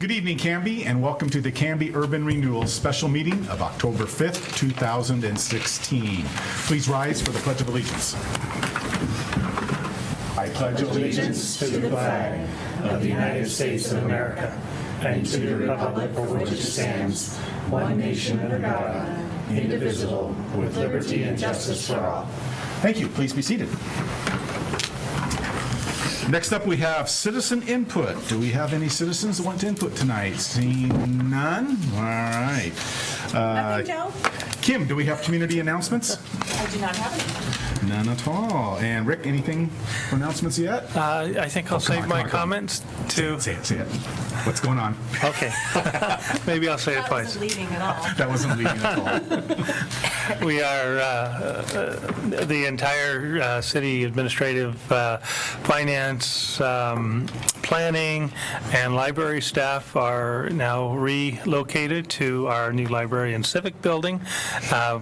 Good evening, Canby, and welcome to the Canby Urban Renewal Special Meeting of October 5th, 2016. Please rise for the Pledge of Allegiance. I pledge allegiance to the flag of the United States of America and to the republic for which it stands, one nation under God, indivisible, with liberty and justice for all. Thank you. Please be seated. Next up, we have citizen input. Do we have any citizens that want to input tonight? Seeing none? All right. Nothing, Joe. Kim, do we have community announcements? I do not have any. None at all. And Rick, anything for announcements yet? I think I'll save my comments to... Say it. What's going on? Okay. Maybe I'll say it twice. That wasn't leading at all. That wasn't leading at all. We are, the entire city administrative, finance, planning, and library staff are now relocated to our new library and civic building.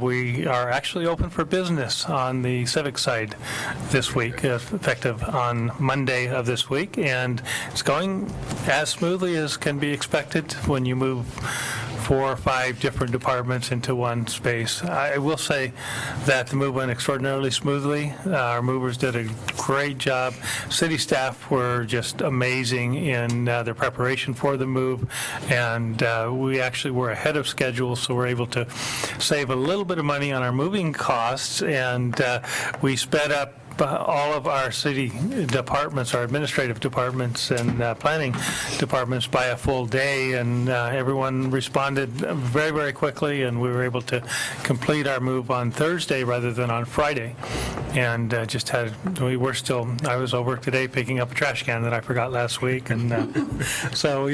We are actually open for business on the civic side this week, effective on Monday of this week, and it's going as smoothly as can be expected when you move 4 or 5 different departments into one space. I will say that the move went extraordinarily smoothly. Our movers did a great job. City staff were just amazing in their preparation for the move, and we actually were ahead of schedule, so we're able to save a little bit of money on our moving costs, and we sped up all of our city departments, our administrative departments and planning departments by a full day, and everyone responded very, very quickly, and we were able to complete our move on Thursday rather than on Friday. And I was over today picking up a trash can that I forgot last week, and so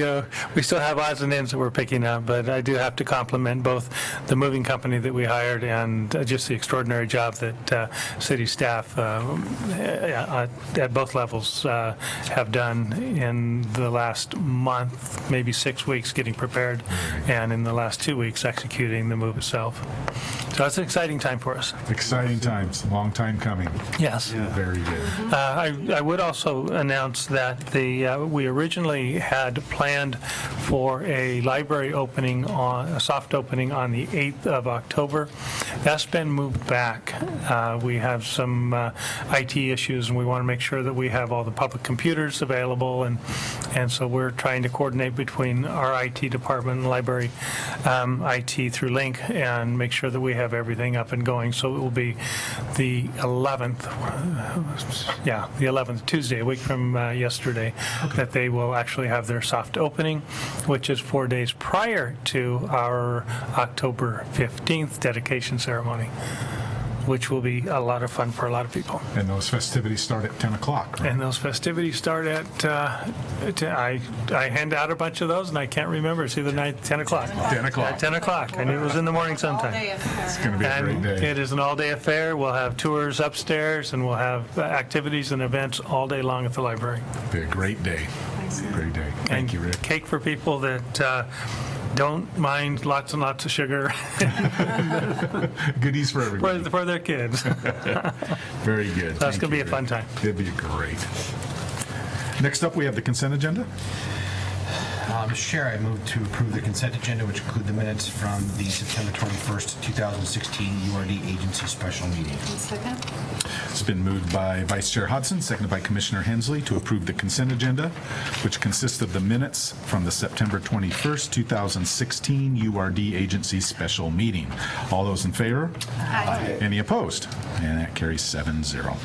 we still have odds and ends that we're picking up, but I do have to compliment both the moving company that we hired and just the extraordinary job that city staff at both levels have done in the last month, maybe 6 weeks getting prepared, and in the last 2 weeks executing the move itself. So it's an exciting time for us. Exciting times. Long time coming. Yes. Yeah. Very good. I would also announce that we originally had planned for a library opening, a soft opening on the 8th of October. That's been moved back. We have some IT issues, and we want to make sure that we have all the public computers available, and so we're trying to coordinate between our IT department and library IT through Link and make sure that we have everything up and going. So it will be the 11th, the 11th, Tuesday, a week from yesterday, that they will actually have their soft opening, which is 4 days prior to our October 15th dedication ceremony, which will be a lot of fun for a lot of people. And those festivities start at 10 o'clock, right? And those festivities start at, I hand out a bunch of those, and I can't remember. It's either 10 o'clock. 10 o'clock. At 10 o'clock. I knew it was in the morning sometime. It's going to be a great day. It is an all-day affair. We'll have tours upstairs, and we'll have activities and events all day long at the library. It'll be a great day. Great day. Thank you, Rick. Cake for people that don't mind lots and lots of sugar. Goodies for everybody. For their kids. Very good. That's going to be a fun time. It'll be great. Next up, we have the consent agenda. Mr. Chair, I move to approve the consent agenda, which include the minutes from the September 21st, 2016 URD agency special meeting. Second. It's been moved by Vice Chair Hudson, seconded by Commissioner Hensley, to approve the consent agenda, which consists of the minutes from the September 21st, 2016 URD agency special meeting. All those in favor? Aye. Any opposed? And that carries 7-0.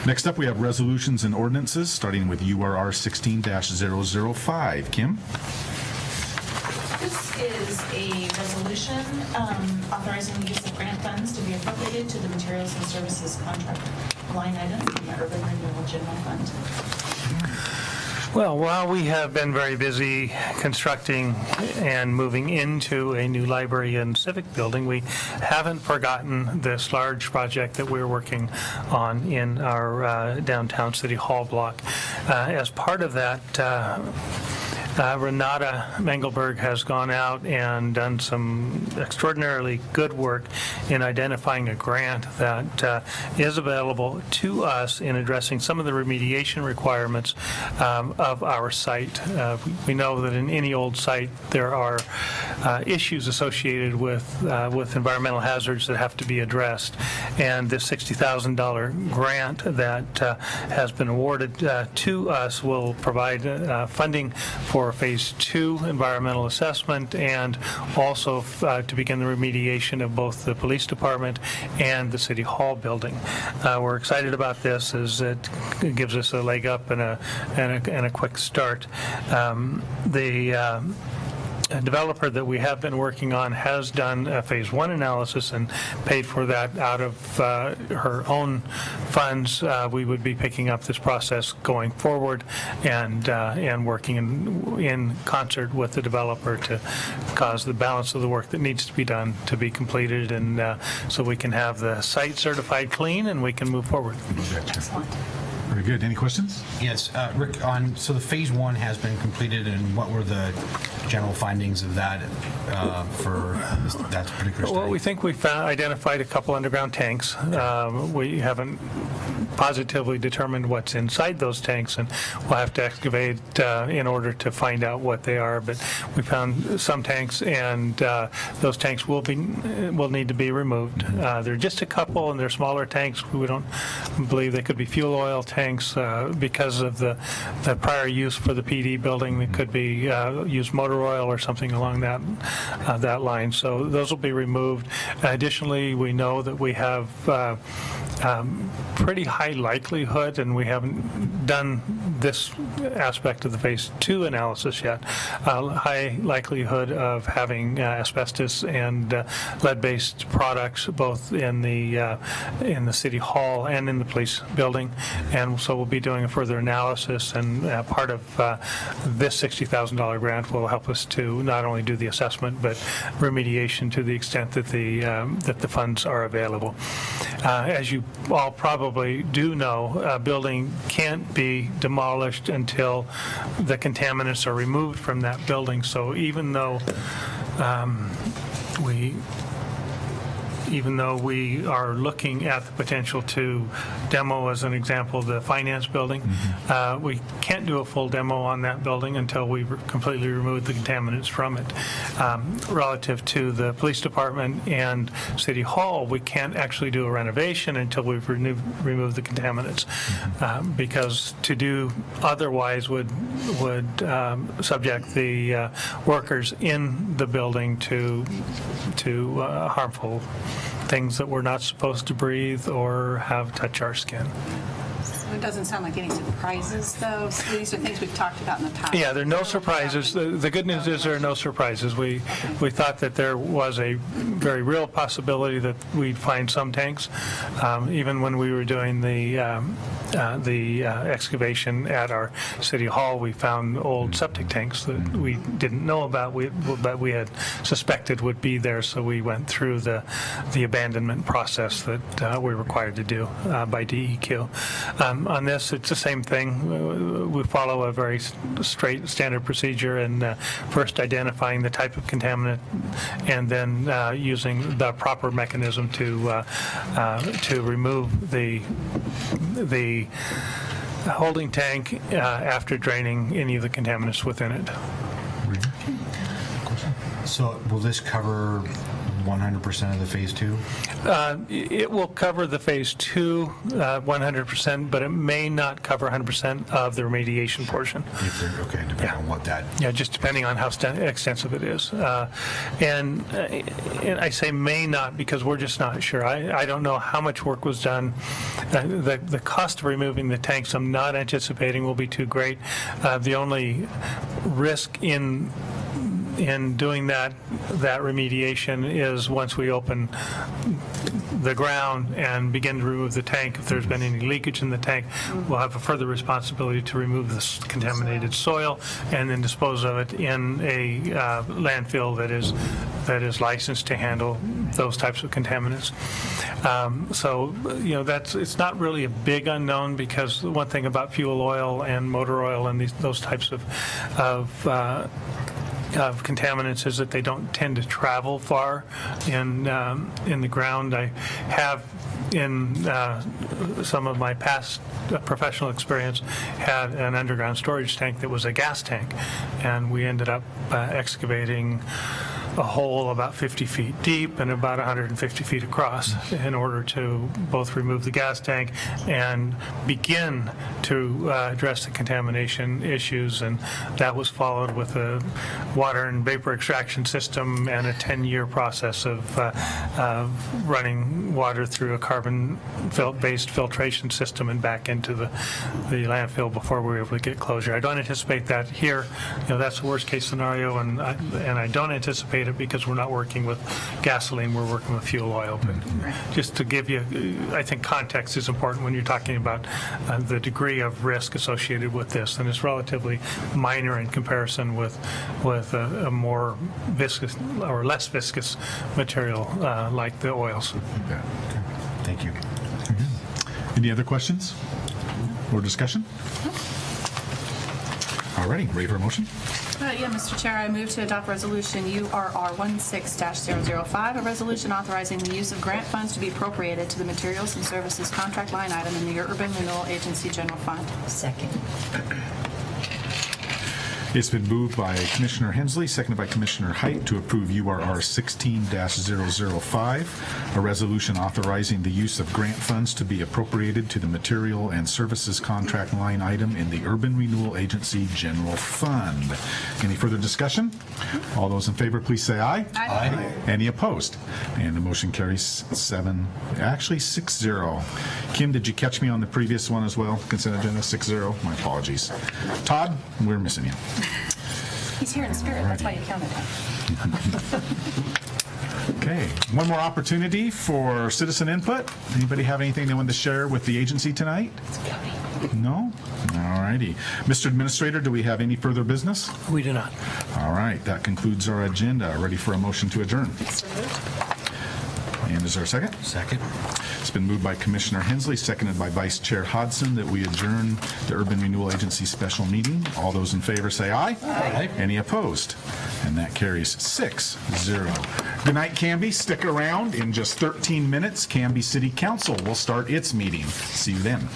Next up, we have resolutions and ordinances, starting with URR 16-005. Kim? This is a resolution authorizing the use of grant funds to be appropriated to the materials and services contract line item from the Urban Renewal General Fund. Well, while we have been very busy constructing and moving into a new library and civic building, we haven't forgotten this large project that we're working on in our downtown City Hall block. As part of that Renata Mengelberg has gone out and done some extraordinarily good work in identifying a grant that is available to us in addressing some of the remediation requirements of our site. We know that in any old site there are issues associated with environmental hazards that have to be addressed, and this $60,000 grant that has been awarded to us will provide funding for Phase 2 environmental assessment and also to begin the remediation of both the police department and the City Hall building. We're excited about this as it gives us a leg up and a quick start. A developer that we have been working on has done a Phase 1 analysis and paid for that out of her own funds. We would be picking up this process going forward and working in concert with the developer to cause the balance of the work that needs to be done to be completed, and so we can have the site certified clean and we can move forward. Excellent. Very good. Any questions? Yes, Rick, so the Phase 1 has been completed, and what were the general findings of that for that particular study? Well, we think we've identified a couple underground tanks. We haven't positively determined what's inside those tanks, and we'll have to excavate in order to find out what they are. But we found some tanks, and those tanks will need to be removed. They're just a couple, and they're smaller tanks. We don't believe they could be fuel oil tanks because of the prior use for the PD building. That could be used motor oil or something along that line. So those will be removed. Additionally, we know that we have pretty high likelihood, and we haven't done this aspect of the Phase 2 analysis yet, high likelihood of having asbestos and lead-based products both in the City Hall and in the police building, and so we'll be doing a further analysis, and part of this $60,000 grant will help us to not only do the assessment but remediation to the extent that the funds are available. As you all probably do know, a building can't be demolished until the contaminants are removed from that building. So even though we are looking at the potential to demo, as an example, the finance building, we can't do a full demo on that building until we completely remove the contaminants from it. Relative to the police department and City Hall, we can't actually do a renovation until we've removed the contaminants, because to do otherwise would subject the workers in the building to harmful things that we're not supposed to breathe or have touch our skin. So it doesn't sound like any surprises, though. So these are things we've talked about in the past. Yeah, there are no surprises. The good news is there are no surprises. We thought that there was a very real possibility that we'd find some tanks. Even when we were doing the excavation at our City Hall, we found old septic tanks that we didn't know about, but we had suspected would be there, so we went through the abandonment process that we're required to do by DEQ. On this, it's the same thing. We follow a very straight standard procedure in first identifying the type of contaminant and then using the proper mechanism to remove the holding tank after draining any of the contaminants within it. So will this cover 100% of the Phase 2? It will cover the Phase 2 100%, but it may not cover 100% of the remediation portion. Okay, depending on what that... Yeah, just depending on how extensive it is. And I say may not because we're just not sure. I don't know how much work was done. The cost of removing the tanks I'm not anticipating will be too great. The only risk in in doing that remediation is once we open the ground and begin to remove the tank, if there's been any leakage in the tank, we'll have a further responsibility to remove this contaminated soil and then dispose of it in a landfill that is licensed to handle those types of contaminants. So, it's not really a big unknown, because one thing about fuel oil and motor oil and those types of contaminants is that they don't tend to travel far in the ground. I have, in some of my past professional experience, had an underground storage tank that was a gas tank, and we ended up excavating a hole about 50 feet deep and about 150 feet across in order to both remove the gas tank and begin to address the contamination issues. And that was followed with a water and vapor extraction system and a 10-year process of running water through a carbon-based filtration system and back into the landfill before we were able to get closure. I don't anticipate that here. That's the worst-case scenario, and I don't anticipate it because we're not working with gasoline, we're working with fuel oil. But just to give you, I think context is important when you're talking about the degree of risk associated with this, and it's relatively minor in comparison with a more viscous or less viscous material like the oils. Okay. Thank you. Any other questions or discussion? All righty, ready for a motion? Mr. Chair, I move to adopt resolution URR 16-005, a resolution authorizing the use of grant funds to be appropriated to the materials and services contract line item in the Urban Renewal Agency General Fund. Second. It's been moved by Commissioner Hensley, seconded by Commissioner Height, to approve URR 16-005, a resolution authorizing the use of grant funds to be appropriated to the material and services contract line item in the Urban Renewal Agency General Fund. Any further discussion? All those in favor, please say aye. Aye. Any opposed? And the motion carries 6-0. Kim, did you catch me on the previous one as well? Consent agenda 6-0? My apologies. Todd, we're missing you. He's here in spirit, that's why you counted him. Okay, one more opportunity for citizen input. Anybody have anything they want to share with the agency tonight? No? All righty. Mr. Administrator, do we have any further business? We do not. All right, that concludes our agenda. Ready for a motion to adjourn? And is there a second? Second. It's been moved by Commissioner Hensley, seconded by Vice Chair Hodson, that we adjourn the Urban Renewal Agency special meeting. All those in favor say aye. Aye. Any opposed? And that carries 6-0. Good night, Canby. Stick around. In just 13 minutes, Canby City Council will start its meeting. See you then.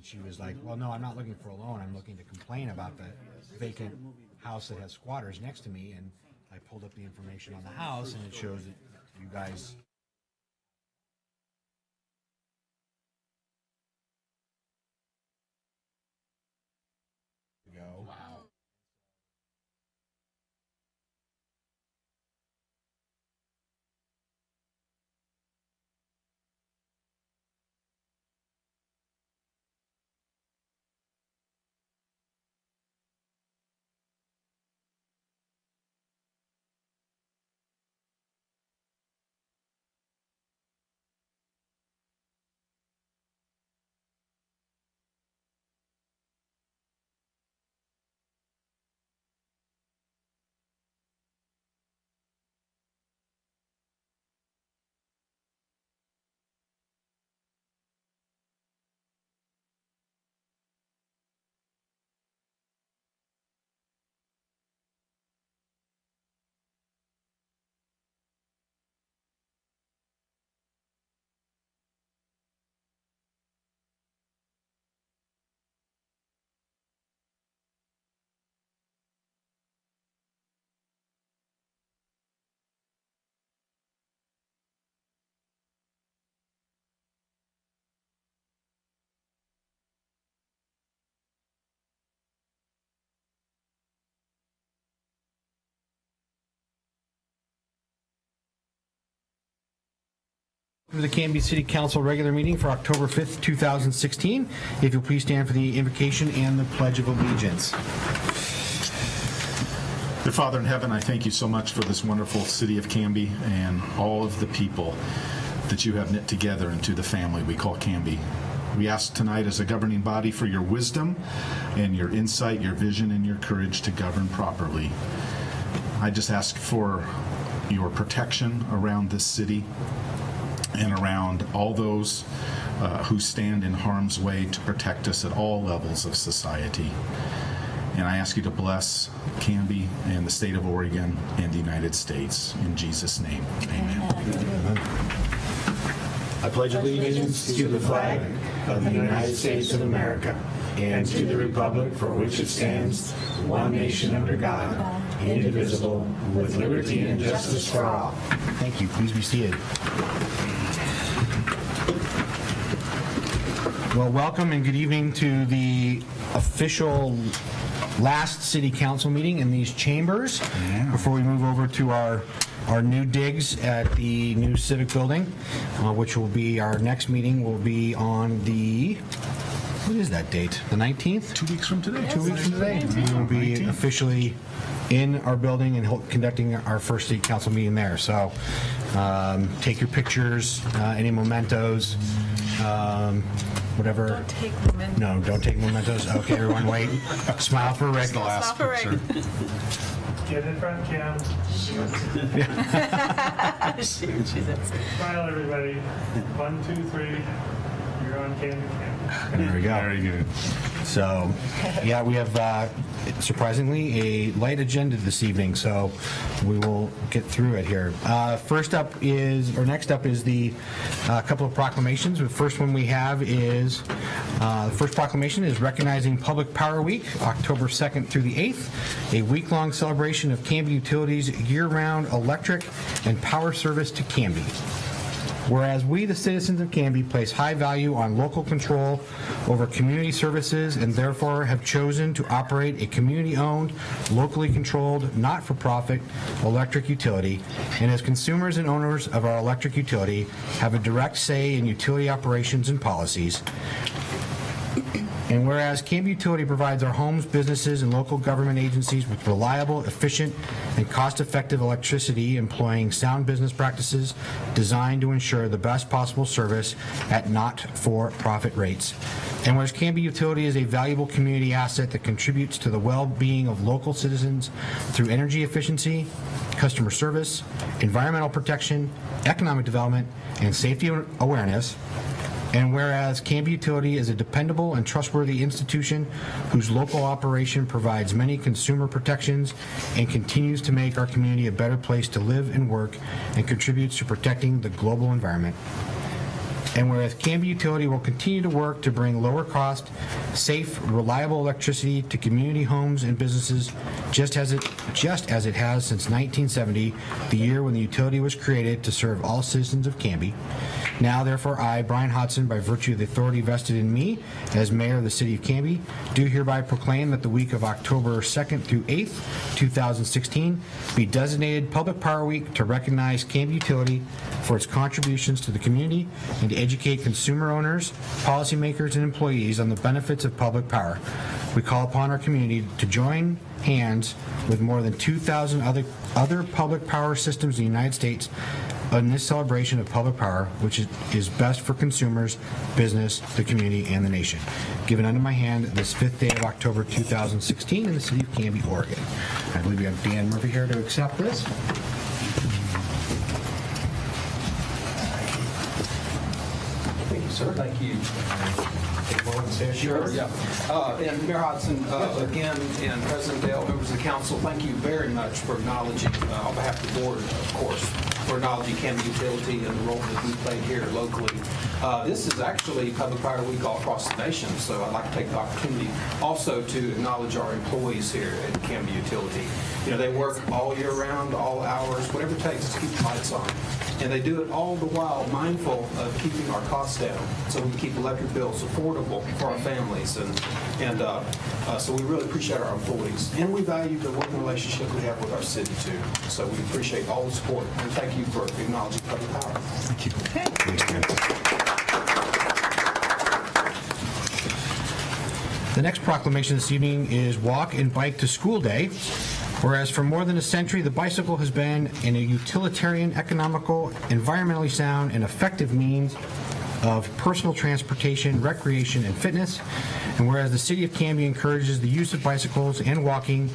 And she was like, well, no, I'm not looking for a loan. I'm looking to complain about the vacant house that has squatters next to me. And I pulled up the information on the house, and it shows that you guys go. Wow. To the Canby City Council regular meeting for October 5th, 2016. If you'll please stand for the invocation and the Pledge of Allegiance. Dear Father in heaven, I thank you so much for this wonderful city of Canby and all of the people that you have knit together into the family we call Canby. We ask tonight as a governing body for your wisdom and your insight, your vision, and your courage to govern properly. I just ask for your protection around this city and around all those who stand in harm's way to protect us at all levels of society. And I ask you to bless Canby and the state of Oregon and the United States. In Jesus' name, amen. I pledge allegiance to the flag of the United States of America and to the republic for which it stands, one nation under God, indivisible, with liberty and justice for all. Thank you. Please be seated. Well, welcome and good evening to the official last city council meeting in these chambers. Yeah. Before we move over to our new digs at the new civic building, which will be our next meeting will be on the, what is that date? The 19th? 2 weeks from today. 2 weeks from today. We will be 19th. Officially in our building and conducting our first city council meeting there. So take your pictures, any mementos, whatever. Don't take mementos. No, don't take mementos. Okay, everyone wait. Smile for Rick. Smile for Rick. Get in front, Cam. Shoot, Jesus. Smile, everybody. 1, 2, 3. You're on Canby. There we go. Very good. So, yeah, we have surprisingly a light agenda this evening, so we will get through it here. Next up is the couple of proclamations. The first one we have is, the first proclamation is recognizing Public Power Week, October 2nd through the 8th, a week-long celebration of Canby Utilities' year-round electric and power service to Canby. Whereas we, the citizens of Canby, place high value on local control over community services and therefore have chosen to operate a community-owned, locally controlled, not-for-profit electric utility, and as consumers and owners of our electric utility have a direct say in utility operations and policies. And whereas Canby Utility provides our homes, businesses, and local government agencies with reliable, efficient, and cost-effective electricity employing sound business practices designed to ensure the best possible service at not-for-profit rates. And whereas Canby Utility is a valuable community asset that contributes to the well-being of local citizens through energy efficiency, customer service, environmental protection, economic development, and safety awareness. And whereas Canby Utility is a dependable and trustworthy institution whose local operation provides many consumer protections and continues to make our community a better place to live and work and contributes to protecting the global environment. And whereas Canby Utility will continue to work to bring lower cost, safe, reliable electricity to community homes and businesses, just as it has since 1970, the year when the utility was created to serve all citizens of Canby. Now, therefore, I, Brian Hodson, by virtue of the authority vested in me as mayor of the city of Canby, do hereby proclaim that the week of October 2nd through 8th, 2016, be designated Public Power Week to recognize Canby Utility for its contributions to the community and to educate consumer owners, policymakers, and employees on the benefits of public power. We call upon our community to join hands with more than 2,000 other public power systems in the United States in this celebration of public power, which is best for consumers, business, the community, and the nation. Given under my hand this 5th day of October 2016 in the city of Canby, Oregon. I believe we have Dan Murphy here to accept this. Thank you, sir. Thank you. Take a moment and say a few words. Yeah. And Mayor Hodson, again, and President Dale, members of the council, thank you very much for acknowledging, on behalf of the board, of course, for acknowledging Canby Utility and the role that we play here locally. This is actually Public Power Week all across the nation, so I'd like to take the opportunity also to acknowledge our employees here at Canby Utility. You know, they work all year round, all hours, whatever it takes to keep the lights on. And they do it all the while mindful of keeping our costs down so we can keep electric bills affordable for our families. And so we really appreciate our employees. And we value the working relationship we have with our city, too. So we appreciate all the support. And thank you for acknowledging public power. Thank you. The next proclamation this evening is Walk and Bike to School Day. Whereas for more than a century, the bicycle has been a utilitarian, economical, environmentally sound, and effective means of personal transportation, recreation, and fitness. And whereas the city of Canby encourages the use of bicycles and walking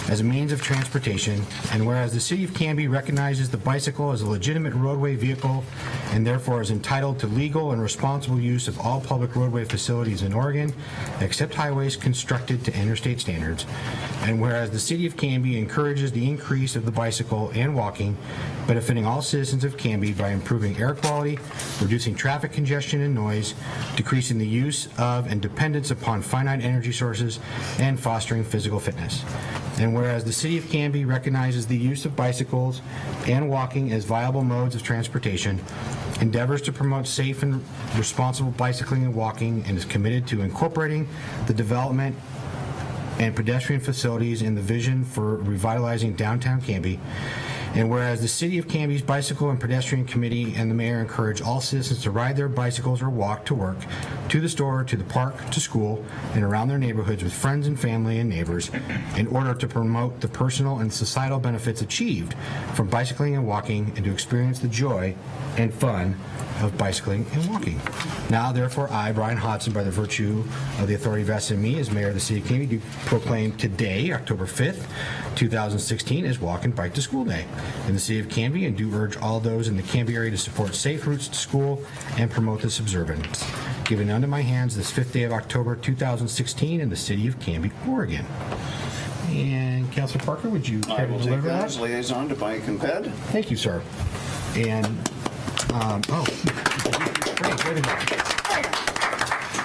as a means of transportation, and whereas the city of Canby recognizes the bicycle as a legitimate roadway vehicle and therefore is entitled to legal and responsible use of all public roadway facilities in Oregon, except highways constructed to interstate standards, and whereas the city of Canby encourages the increase of the bicycle and walking, benefiting all citizens of Canby by improving air quality, reducing traffic congestion and noise, decreasing the use of and dependence upon finite energy sources, and fostering physical fitness. And whereas the city of Canby recognizes the use of bicycles and walking as viable modes of transportation, endeavors to promote safe and responsible bicycling and walking, and is committed to incorporating the development and pedestrian facilities in the vision for revitalizing downtown Canby. And whereas the City of Canby's Bicycle and Pedestrian Committee and the mayor encourage all citizens to ride their bicycles or walk to work, to the store, to the park, to school, and around their neighborhoods with friends and family and neighbors in order to promote the personal and societal benefits achieved from bicycling and walking, and to experience the joy and fun of bicycling and walking. Now, therefore, I, Brian Hodson, by the virtue of the authority vested in me as mayor of the city of Canby, do proclaim today, October 5th, 2016, as Walk and Bike to School Day in the city of Canby, and do urge all those in the Canby area to support safe routes to school and promote this observance. Given unto my hands this 5th day of October 2016 in the city of Canby, Oregon. And Councilor Parker, would you I care to will deliver take that that? as liaison to Bike and Ped. Thank you, sir. And, great, way to go.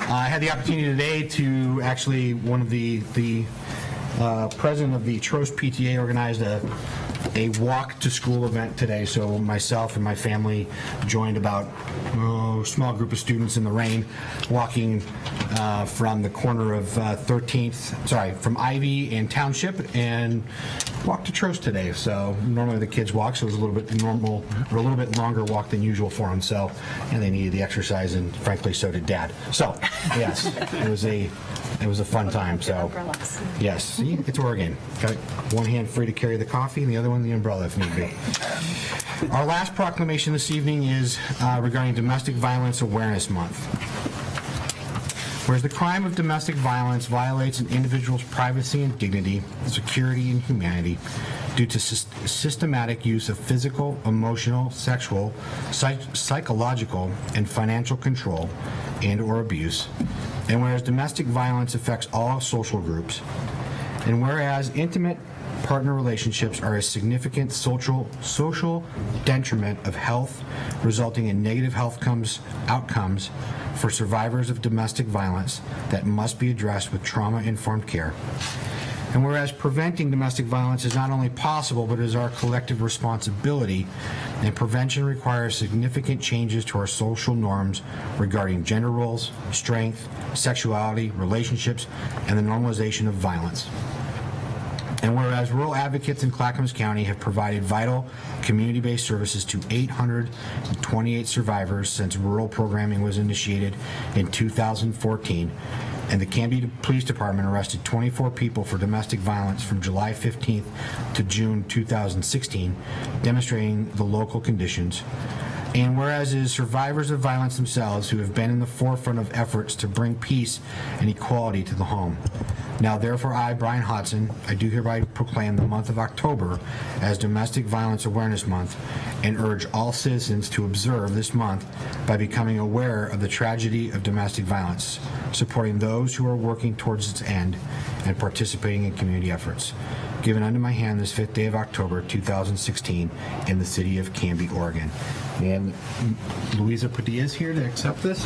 I had the opportunity today to actually, one of the president of the Trost PTA organized a walk to school event today. So myself and my family joined about a small group of students in the rain, walking from the corner of from Ivy and Township, and walked to Trost today. So normally the kids walk, so it was a little bit longer walk than usual for them. So, and they needed the exercise, and frankly, so did Dad. So, yes, it was a fun time. So, yes, see, it's Oregon. Got one hand free to carry the coffee, and the other one the umbrella if need be. Our last proclamation this evening is regarding Domestic Violence Awareness Month. Whereas the crime of domestic violence violates an individual's privacy and dignity, security and humanity due to systematic use of physical, emotional, sexual, psychological, and financial control and or abuse, and whereas domestic violence affects all social groups, and whereas intimate partner relationships are a significant social detriment of health, resulting in negative health outcomes for survivors of domestic violence that must be addressed with trauma-informed care. And whereas preventing domestic violence is not only possible, but is our collective responsibility, and prevention requires significant changes to our social norms regarding gender roles, strength, sexuality, relationships, and the normalization of violence. And whereas rural advocates in Clackamas County have provided vital community-based services to 828 survivors since rural programming was initiated in 2014, and the Canby Police Department arrested 24 people for domestic violence from July 15th to June 2016, demonstrating the local conditions. And whereas it is survivors of violence themselves who have been in the forefront of efforts to bring peace and equality to the home. Now, therefore, I, Brian Hodson, I do hereby proclaim the month of October as Domestic Violence Awareness Month and urge all citizens to observe this month by becoming aware of the tragedy of domestic violence, supporting those who are working towards its end, and participating in community efforts. Given unto my hand this 5th day of October, 2016, in the city of Canby, Oregon. And Luisa Padilla is here to accept this.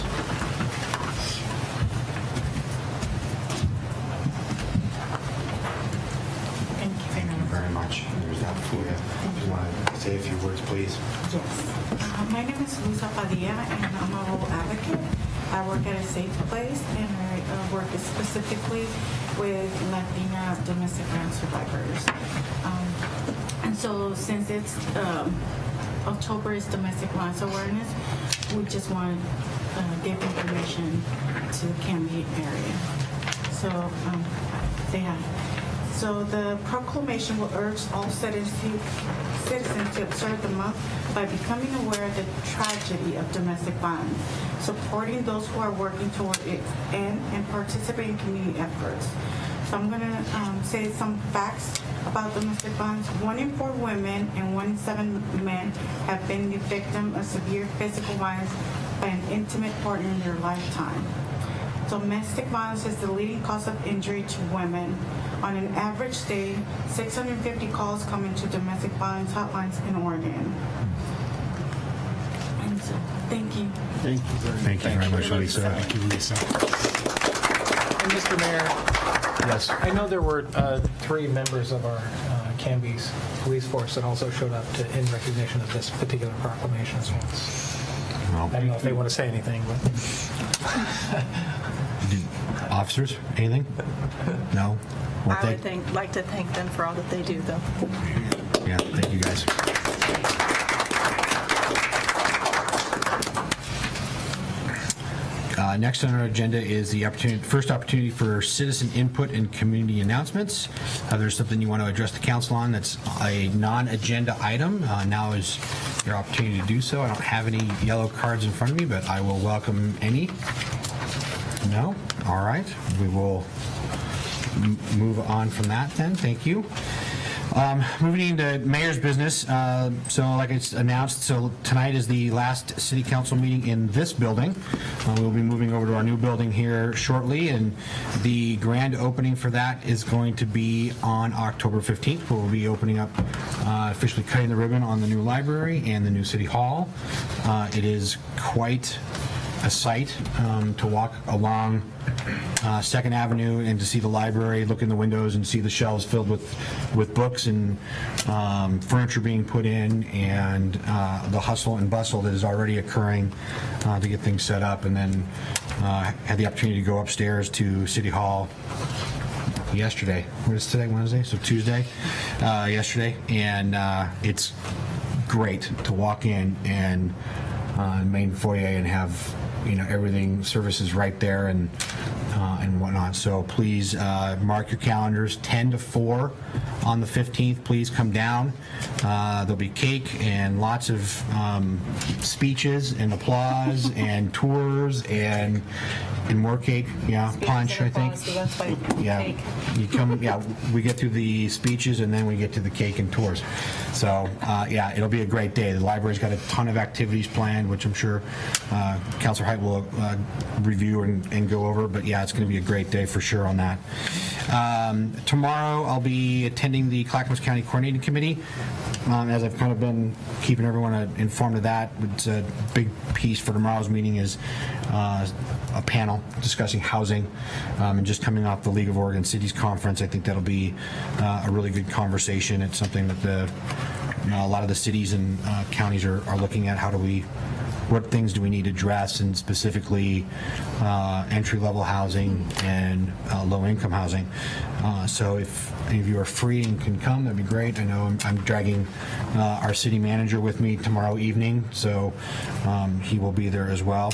Thank you very much. There's that for you. If you want to say a few words, please. Yes. My name is Luisa Padilla, and I'm a rural advocate. I work at a safe place, and I work specifically with Latina domestic violence survivors. And so since it's October is Domestic Violence Awareness, we just want to give information to the Canby area. So, say hi. So the proclamation will urge all citizens to observe the month by becoming aware of the tragedy of domestic violence, supporting those who are working toward its end, and participating in community efforts. So I'm going to say some facts about domestic violence. 1 in 4 women and 1 in 7 men have been the victim of severe physical violence by an intimate partner in their lifetime. Domestic violence is the leading cause of injury to women. On an average day, 650 calls come into domestic violence hotlines in Oregon. And so, thank you. Thank you very much, Lisa. Thank you, Lisa. And Mr. Mayor, Yes. I know there were 3 members of our Canby's police force that also showed up in recognition of this particular proclamation as well. I don't know if they want to say anything, but Officers, anything? No? Well, I would like to thank them for all that they do, though. Yeah, thank you guys. Next on our agenda is the first opportunity for citizen input and community announcements. There's something you want to address the council on that's a non-agenda item. Now is your opportunity to do so. I don't have any yellow cards in front of me, but I will welcome any. No? All right. We will move on from that then. Thank you. Moving into mayor's business. So like it's announced, so tonight is the last city council meeting in this building. We'll be moving over to our new building here shortly, and the grand opening for that is going to be on October 15th, where we'll be opening up, officially cutting the ribbon on the new library and the new city hall. It is quite a sight to walk along 2nd Avenue and to see the library, look in the windows and see the shelves filled with books and furniture being put in, and the hustle and bustle that is already occurring to get things set up. And then had the opportunity to go upstairs to City Hall yesterday. What is today? Wednesday? So Tuesday, yesterday. And it's great to walk in and main foyer and have everything, services right there and whatnot. So please mark your calendars, 10 to 4 on the 15th. Please come down. There'll be cake and lots of speeches and applause and tours and more cake. Yeah, punch, I think. Yeah, you come. Yeah, we get through the speeches and then we get to the cake and tours. So yeah, it'll be a great day. The library's got a ton of activities planned, which I'm sure Councilor Height will review and go over. But yeah, it's going to be a great day for sure on that. Tomorrow, I'll be attending the Clackamas County Coordinating Committee. As I've kind of been keeping everyone informed of that, it's a big piece for tomorrow's meeting is a panel discussing housing, and just coming off the League of Oregon Cities Conference. I think that'll be a really good conversation. It's something that a lot of the cities and counties are looking at. What things do we need to address, and specifically entry-level housing and low-income housing. So if any of you are free and can come, that'd be great. I know I'm dragging our city manager with me tomorrow evening, so he will be there as well.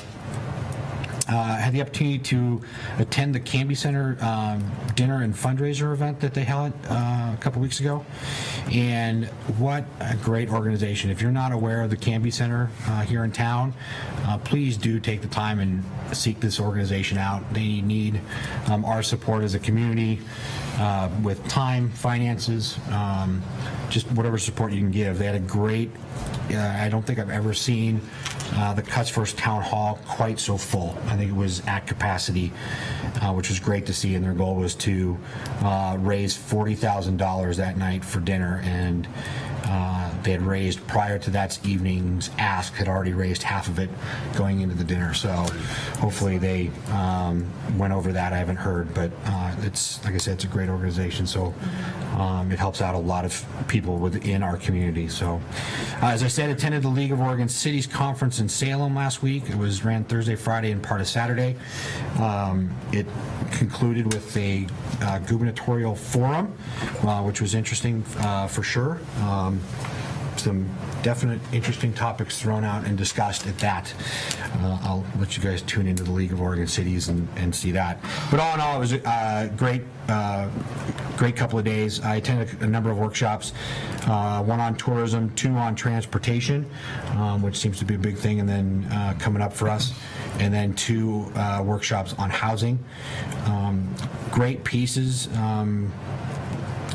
I had the opportunity to attend the Canby Center dinner and fundraiser event that they held a couple weeks ago. And what a great organization. If you're not aware of the Canby Center here in town, please do take the time and seek this organization out. They need our support as a community with time, finances, just whatever support you can give. They had a great, I don't think I've ever seen the Cuts First Town Hall quite so full. I think it was at capacity, which was great to see, and their goal was to raise $40,000 that night for dinner, and they had raised, prior to that evening's ask, had already raised half of it going into the dinner. So hopefully they went over that. I haven't heard, but it's, like I said, it's a great organization, so it helps out a lot of people within our community. So as I said, attended the League of Oregon Cities Conference in Salem last week. It was ran Thursday, Friday, and part of Saturday. It concluded with a gubernatorial forum, which was interesting for sure. Some definite interesting topics thrown out and discussed at that. I'll let you guys tune into the League of Oregon Cities and see that. But all in all, it was a great couple of days. I attended a number of workshops, one on tourism, 2 on transportation, which seems to be a big thing, and then coming up for us, and then 2 workshops on housing. Great pieces.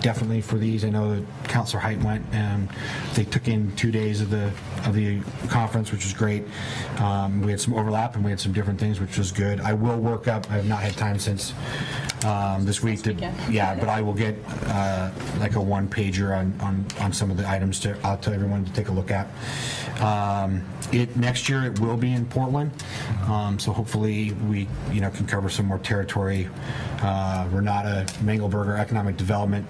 Definitely for these. I know that Councilor Height went, and they took in 2 days of the conference, which was great. We had some overlap, and we had some different things, which was good. I will work up. I have not had time since this week but I will get like a one-pager on some of the items out to everyone to take a look at. Next year it will be in Portland, so hopefully we can cover some more territory. Renata Mengelberger, Economic Development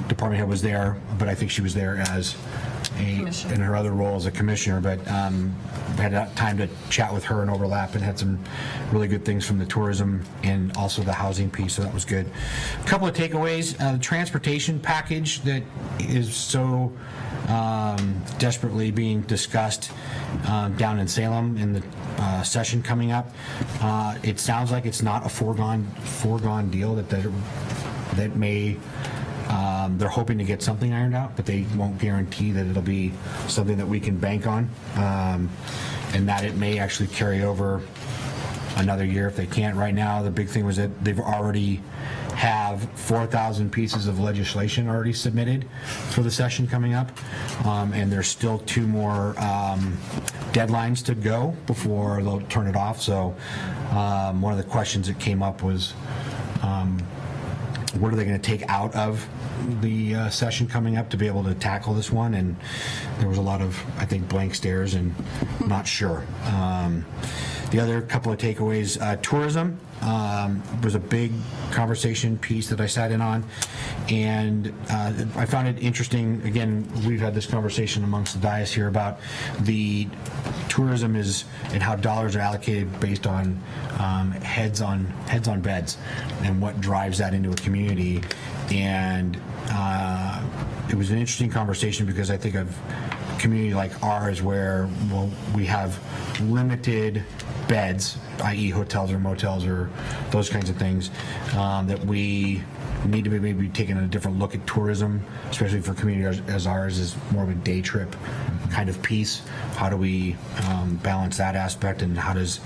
Department head, was there, but I think she was there as in her other role as a commissioner, but had time to chat with her and overlap, and had some really good things from the tourism and also the housing piece, so that was good. A couple of takeaways. The transportation package that is so desperately being discussed down in Salem in the session coming up. It sounds like it's not a foregone deal, that may they're hoping to get something ironed out, but they won't guarantee that it'll be something that we can bank on, and that it may actually carry over another year if they can't. Right now, the big thing was that they've already have 4,000 pieces of legislation already submitted for the session coming up, and there's still 2 more deadlines to go before they'll turn it off. So one of the questions that came up was, what are they going to take out of the session coming up to be able to tackle this one? And there was a lot of, I think, blank stares and not sure. The other couple of takeaways, tourism was a big conversation piece that I sat in on, and I found it interesting. Again, we've had this conversation amongst the dais here about the tourism and how dollars are allocated based on heads on beds, and what drives that into a community. And it was an interesting conversation, because I think of a community like ours where we have limited beds, i.e. hotels or motels or those kinds of things, that we need to be maybe taking a different look at tourism, especially for a community as ours is more of a day trip kind of piece. How do we balance that aspect, and how does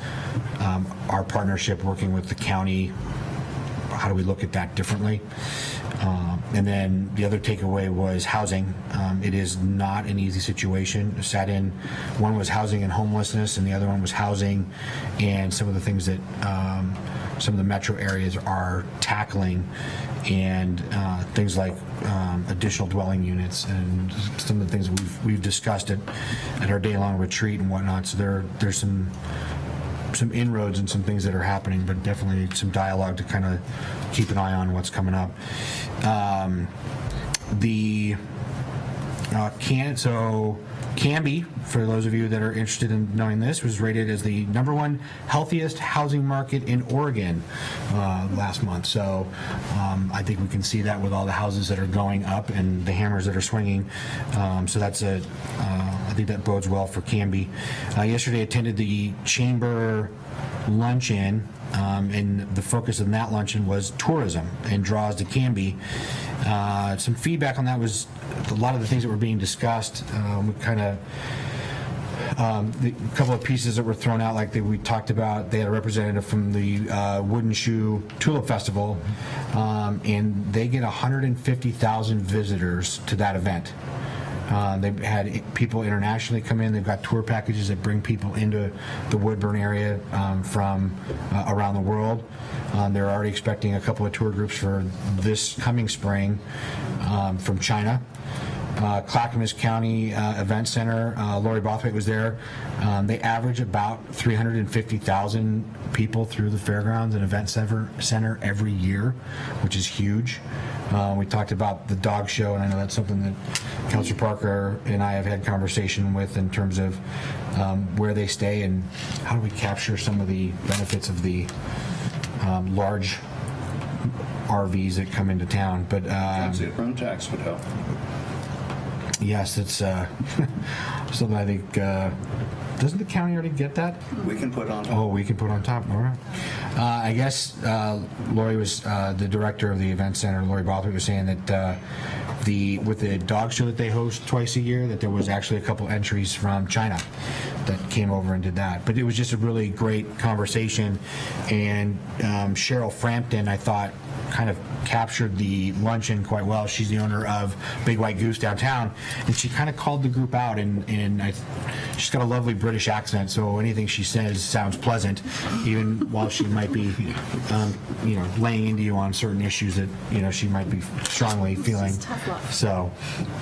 our partnership working with the county, how do we look at that differently? And then the other takeaway was housing. It is not an easy situation. One was housing and homelessness, and the other one was housing and some of the things that some of the metro areas are tackling, and things like additional dwelling units and some of the things that we've discussed at our day-long retreat and whatnot. So there's some inroads and some things that are happening, but definitely some dialogue to kind of keep an eye on what's coming up. Canby, for those of you that are interested in knowing this, was rated as the #1 healthiest housing market in Oregon last month. So I think we can see that with all the houses that are going up and the hammers that are swinging. So that's I think that bodes well for Canby. Yesterday, attended the chamber luncheon, and the focus of that luncheon was tourism and draws to Canby. Some feedback on that was a lot of the things that were being discussed. We kind of a couple of pieces that were thrown out, like we talked about. They had a representative from the Wooden Shoe Tulip Festival, and they get 150,000 visitors to that event. They've had people internationally come in. They've got tour packages that bring people into the Woodburn area from around the world. They're already expecting a couple of tour groups for this coming spring from China. Clackamas County Event Center, Lori Bothwaite was there. They average about 350,000 people through the fairgrounds and event center every year, which is huge. We talked about the dog show, and I know that's something that Councilor Parker and I have had conversation with in terms of where they stay and how do we capture some of the benefits of the large RVs that come into town. But Transient room tax would help. Yes, it's something I think. Doesn't the county already get that? We can put on top. Oh, we can put on top. All right. I guess Lori was the director of the event center. Lori Bothwaite was saying that with the dog show that they host twice a year, that there was actually a couple entries from China that came over and did that. But it was just a really great conversation. And Cheryl Frampton, I thought, kind of captured the luncheon quite well. She's the owner of Big White Goose downtown, and she kind of called the group out, and she's got a lovely British accent, so anything she says sounds pleasant, even while she might be laying into you on certain issues that she might be strongly feeling. So,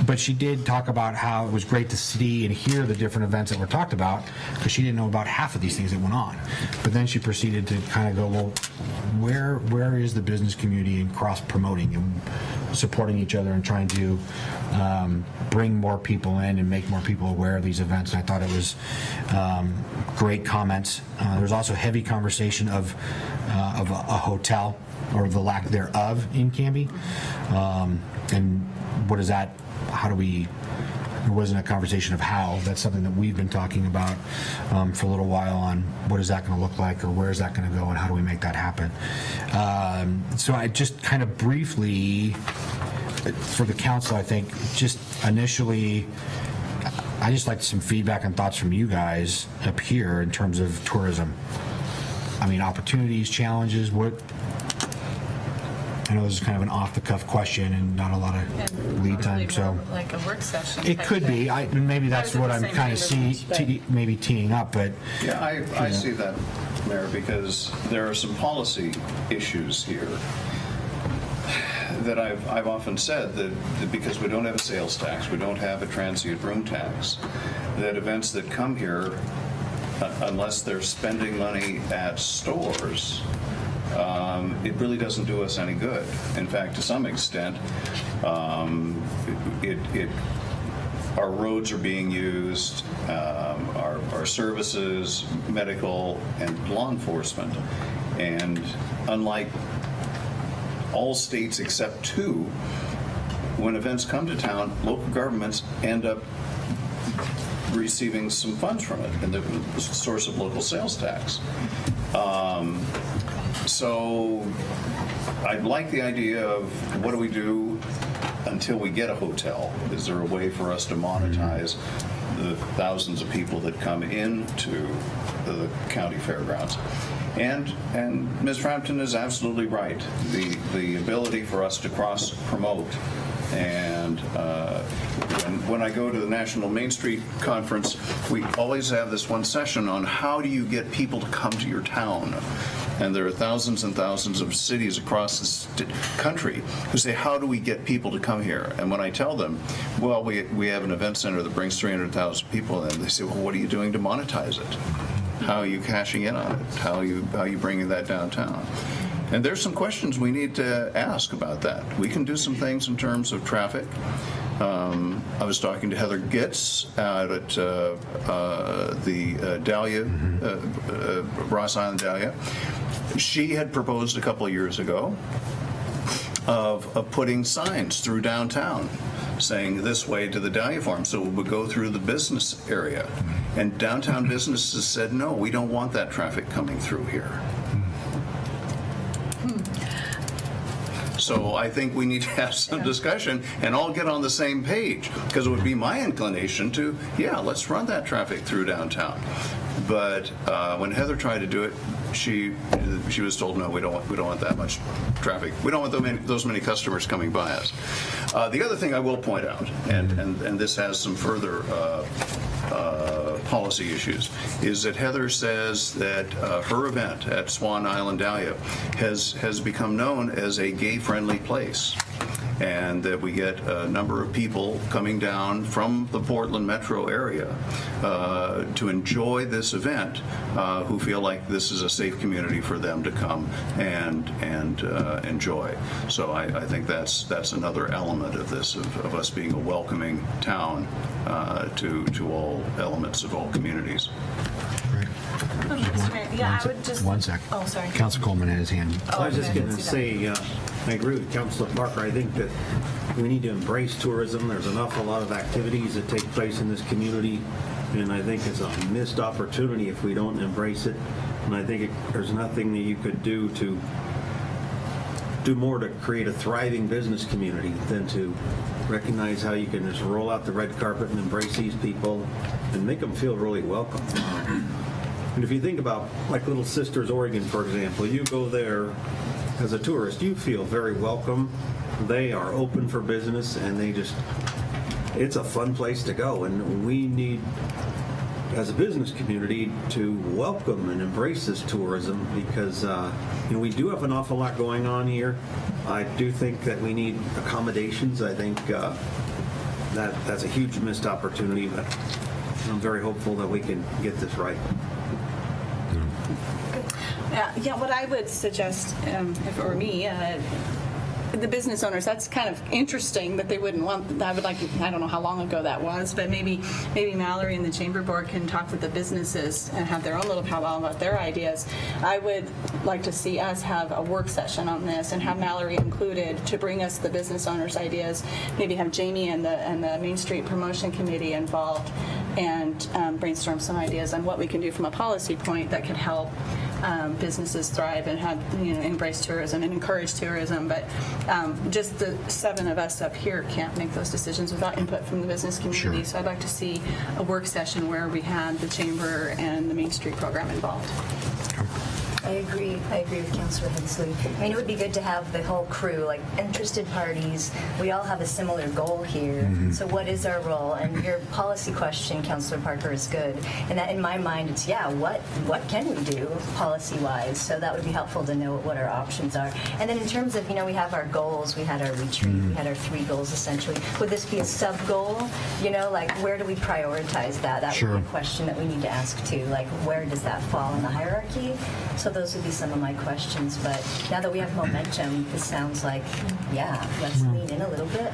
but she did talk about how it was great to see and hear the different events that were talked about, because she didn't know about half of these things that went on. But then she proceeded to kind of go, well, where is the business community and cross-promoting and supporting each other and trying to bring more people in and make more people aware of these events? And I thought it was great comments. There was also heavy conversation of a hotel, or the lack thereof, in Canby. And what is that? How do we... There wasn't a conversation of how. That's something that we've been talking about for a little while on what is that going to look like, or where is that going to go, and how do we make that happen. So I just kind of briefly, for the council, I think, just initially, I just like some feedback and thoughts from you guys up here in terms of tourism. I mean, opportunities, challenges, I know this is kind of an off-the-cuff question and not a lot of lead time, so like a work session. it could be. Maybe that's what I'm kind of teeing up, but Yeah, I see that, Mayor, because there are some policy issues here that I've often said that because we don't have a sales tax, we don't have a transient room tax, that events that come here, unless they're spending money at stores, it really doesn't do us any good. In fact, to some extent, our roads are being used, our services, medical, and law enforcement. And unlike all states except 2, when events come to town, local governments end up receiving some funds from it, and the source of local sales tax. So I like the idea of what do we do until we get a hotel, is there a way for us to monetize the thousands of people that come into the county fairgrounds? And Ms. Frampton is absolutely right. The ability for us to cross-promote, and when I go to the National Main Street Conference, we always have this one session on how do you get people to come to your town. And there are thousands and thousands of cities across this country who say, how do we get people to come here? And when I tell them, well, we have an event center that brings 300,000 people in, they say, well, what are you doing to monetize it? How are you cashing in on it? How are you bringing that downtown? And there's some questions we need to ask about that. We can do some things in terms of traffic. I was talking to Heather Gitz out at the Dahlia, Ross Island Dahlia. She had proposed a couple of years ago of putting signs through downtown saying this way to the Dahlia Farm, so it would go through the business area. And downtown businesses said, no, we don't want that traffic coming through here. So I think we need to have some discussion and all get on the same page, because it would be my inclination to, yeah, let's run that traffic through downtown. But when Heather tried to do it, she was told, no, we don't want that much traffic. We don't want those many customers coming by us. The other thing I will point out, and this has some further policy issues, is that Heather says that her event at Swan Island Dahlia has become known as a gay-friendly place, and that we get a number of people coming down from the Portland metro area to enjoy this event, who feel like this is a safe community for them to come and enjoy. So I think that's another element of this, of us being a welcoming town to all elements of all communities. Mr. Mayor, yeah, I would just... One sec. Oh, sorry. Council Coleman had his hand. I was just going to say, I agree with Councilor Parker. I think that we need to embrace tourism. There's an awful lot of activities that take place in this community, and I think it's a missed opportunity if we don't embrace it. And I think there's nothing that you could do to do more to create a thriving business community than to recognize how you can just roll out the red carpet and embrace these people and make them feel really welcome. And if you think about, like Little Sisters, Oregon, for example, you go there as a tourist, you feel very welcome. They are open for business, and it's a fun place to go. And we need, as a business community, to welcome and embrace this tourism, because we do have an awful lot going on here. I do think that we need accommodations. I think that's a huge missed opportunity, but I'm very hopeful that we can get this right. Yeah, what I would suggest, if it were me, the business owners, that's kind of interesting that they wouldn't want, I don't know how long ago that was, but maybe Mallory and the Chamber Board can talk with the businesses and have their own little powwow about their ideas. I would like to see us have a work session on this and have Mallory included to bring us the business owners' ideas, maybe have Jamie and the Main Street Promotion Committee involved, and brainstorm some ideas on what we can do from a policy point that could help businesses thrive and have, embrace tourism and encourage tourism. But just the 7 of us up here can't make those decisions without input from the business community. Sure. So I'd like to see a work session where we had the Chamber and the Main Street program involved. I agree with Councilor Hensley. I mean, it would be good to have the whole crew, like interested parties. We all have a similar goal here. Mm-hmm. So what is our role? And your policy question, Councilor Parker, is good. And that, in my mind, it's, what can we do policy-wise? So that would be helpful to know what our options are. And then in terms of, we have our goals. We had our retreat. We had our 3 goals, essentially. Would this be a sub-goal? Like where do we prioritize that? That would be a question that we need to ask, too. Like, where does that fall in the hierarchy? So those would be some of my questions. But now that we have momentum, it sounds like, let's lean in a little bit.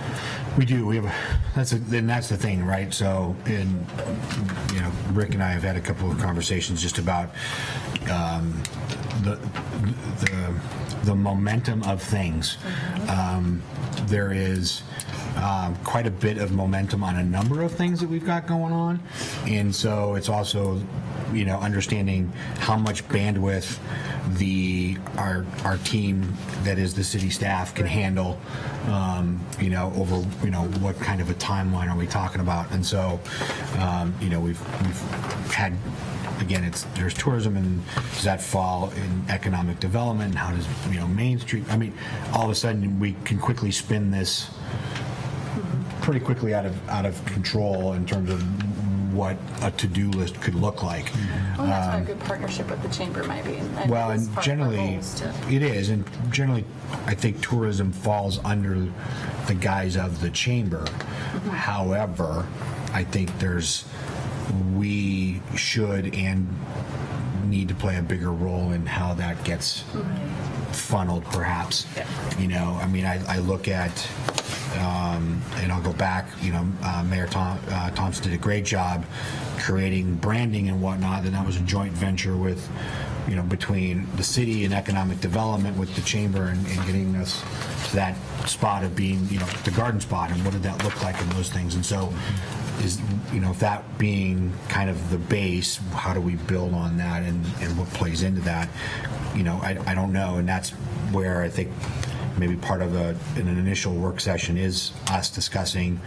We do. We have. That's the thing, right? So, Rick and I have had a couple of conversations just about the momentum of things. Mm-hmm. There is quite a bit of momentum on a number of things that we've got going on, and so it's also, understanding how much bandwidth our team, that is the city staff, can handle, over, what kind of a timeline are we talking about. And so, we've had, again, there's tourism, and does that fall in economic development? And how does, Main Street, all of a sudden we can quickly spin this pretty quickly out of control in terms of what a to-do list could look like. Well, that's why a good partnership with the chamber might be. And generally, it is, and generally, I think tourism falls under the guise of the chamber. Mm-hmm. However, I think we should and need to play a bigger role in how that gets funneled, perhaps. Yeah. I look at, and I'll go back, Mayor Thompson did a great job creating branding and whatnot, and that was a joint venture with, between the city and economic development with the chamber, and getting us to that spot of being, the garden spot, and what did that look like, and those things. And so, if that being kind of the base, how do we build on that, and what plays into that? I don't know, and that's where I think maybe part of an initial work session is us discussing,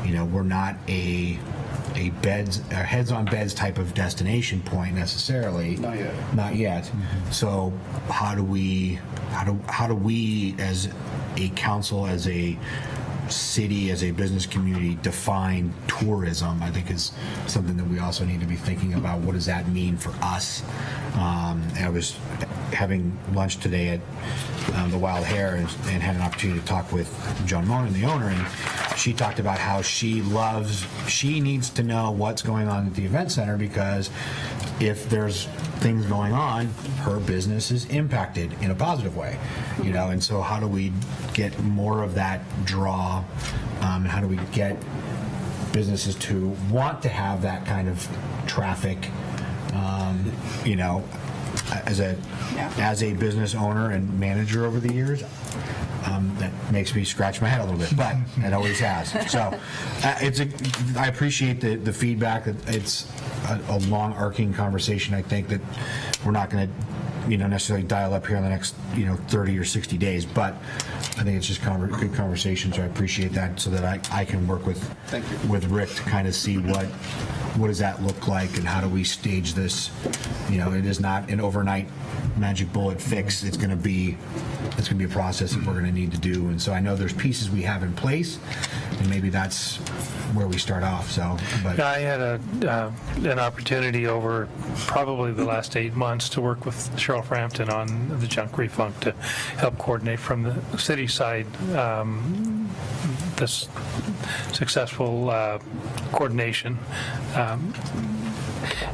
we're not a heads on beds type of destination point necessarily. Not yet. Mm-hmm. So how do we as a council, as a city, as a business community, define tourism? I think is something that we also need to be thinking about. What does that mean for us? I was having lunch today at the Wild Hare, and had an opportunity to talk with Joan Monin, the owner, and she talked about how she needs to know what's going on at the event center, because if there's things going on, her business is impacted in a positive way, and so how do we get more of that draw, and how do we get businesses to want to have that kind of traffic, as a business owner and manager over the years. That makes me scratch my head a little bit, but it always has. So I appreciate the feedback. It's a long arcing conversation. I think that we're not going to necessarily dial up here in the next 30 or 60 days, but I think it's just good conversation. So I appreciate that, so that I can work with Rick to kind of see what does that look like, and how do we stage this. It is not an overnight magic bullet fix. It's going to be a process that we're going to need to do. And so I know there's pieces we have in place, and maybe that's where we start off. So, but I had an opportunity over probably the last 8 months to work with Cheryl Frampton on the junk refund, to help coordinate from the city side this successful coordination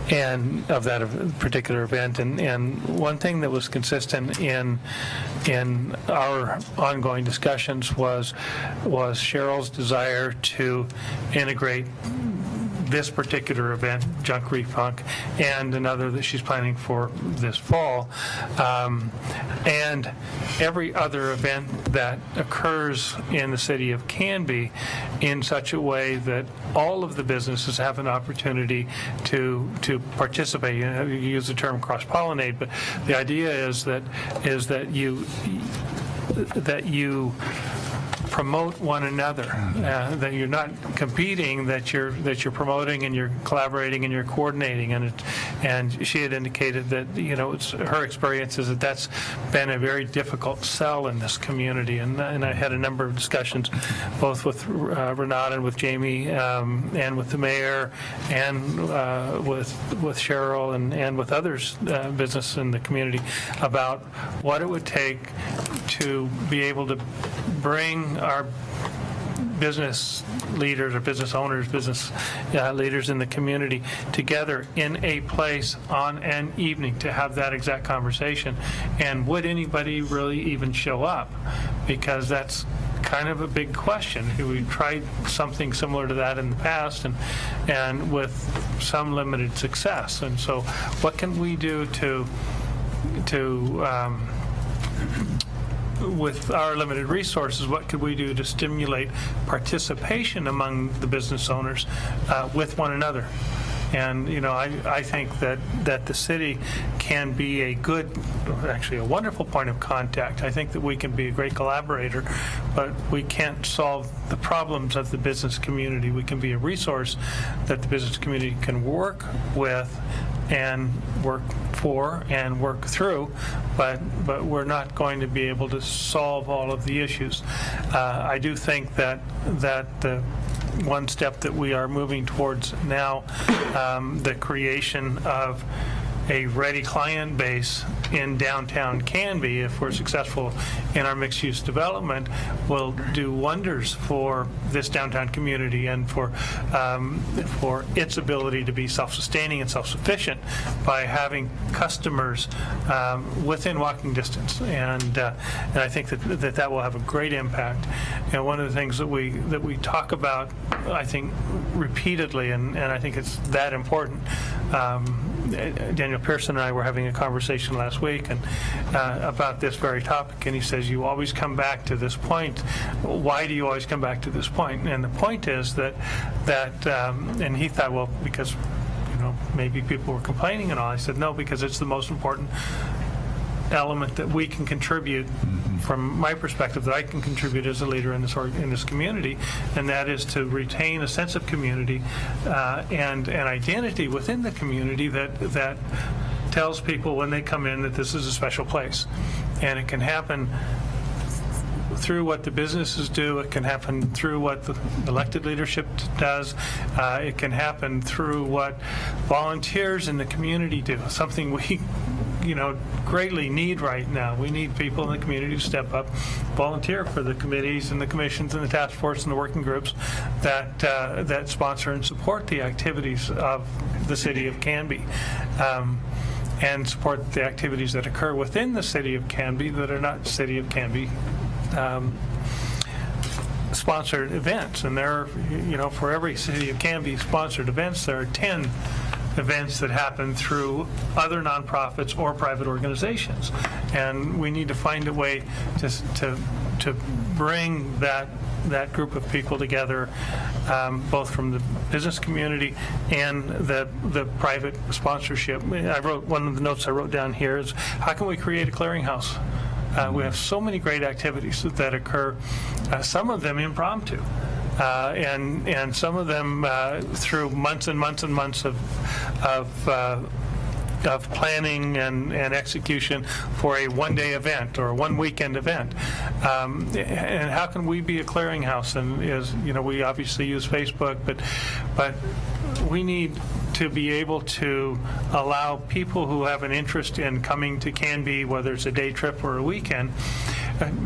and of that particular event. And one thing that was consistent in our ongoing discussions was Cheryl's desire to integrate this particular event, Junk Refunk, and another that she's planning for this fall, and every other event that occurs in the city of Canby, in such a way that all of the businesses have an opportunity to participate. You use the term cross-pollinate, but the idea is that you promote one another, that you're not competing, that you're promoting, and you're collaborating, and you're coordinating. And she had indicated that it's her experience is that that's been a very difficult sell in this community. And I had a number of discussions, both with Renata and with Jamie, and with the mayor, and with Cheryl, and with others, business in the community, about what it would take to be able to bring our business leaders or business owners, business leaders in the community together in a place on an evening to have that exact conversation. And would anybody really even show up? Because that's kind of a big question. We've tried something similar to that in the past, and with some limited success. And so what can we do to with our limited resources, what could we do to stimulate participation among the business owners with one another? And, I think that the city can be a good, actually a wonderful point of contact. I think that we can be a great collaborator, but we can't solve the problems of the business community. We can be a resource that the business community can work with and work for and work through, but we're not going to be able to solve all of the issues. I do think that the one step that we are moving towards now, the creation of a ready client base in downtown Canby, if we're successful in our mixed-use development, will do wonders for this downtown community and for its ability to be self-sustaining and self-sufficient by having customers within walking distance. And I think that will have a great impact. One of the things that we talk about, I think, repeatedly, and I think it's that important. Daniel Pearson and I were having a conversation last week and about this very topic, and he says, you always come back to this point. Why do you always come back to this point? And the point is that and he thought, well, because maybe people were complaining and all. I said, no, because it's the most important element that we can contribute from my perspective, that I can contribute as a leader in this community, and that is to retain a sense of community and an identity within the community that tells people when they come in that this is a special place. And it can happen through what the businesses do. It can happen through what the elected leadership does. It can happen through what volunteers in the community do, something we greatly need right now. We need people in the community to step up, volunteer for the committees and the commissions and the task force and the working groups that sponsor and support the activities of the city of Canby. And support the activities that occur within the city of Canby that are not city of Canby sponsored events. And there are, for every city of Canby sponsored events, there are 10 events that happen through other nonprofits or private organizations. And we need to find a way to bring that group of people together, both from the business community and the private sponsorship. One of the notes I wrote down here is, how can we create a clearinghouse? We have so many great activities that occur, some of them impromptu. And some of them through months and months and months of planning and execution for a one-day event or a one-weekend event. And how can we be a clearinghouse? And we obviously use Facebook, but we need to be able to allow people who have an interest in coming to Canby, whether it's a day trip or a weekend,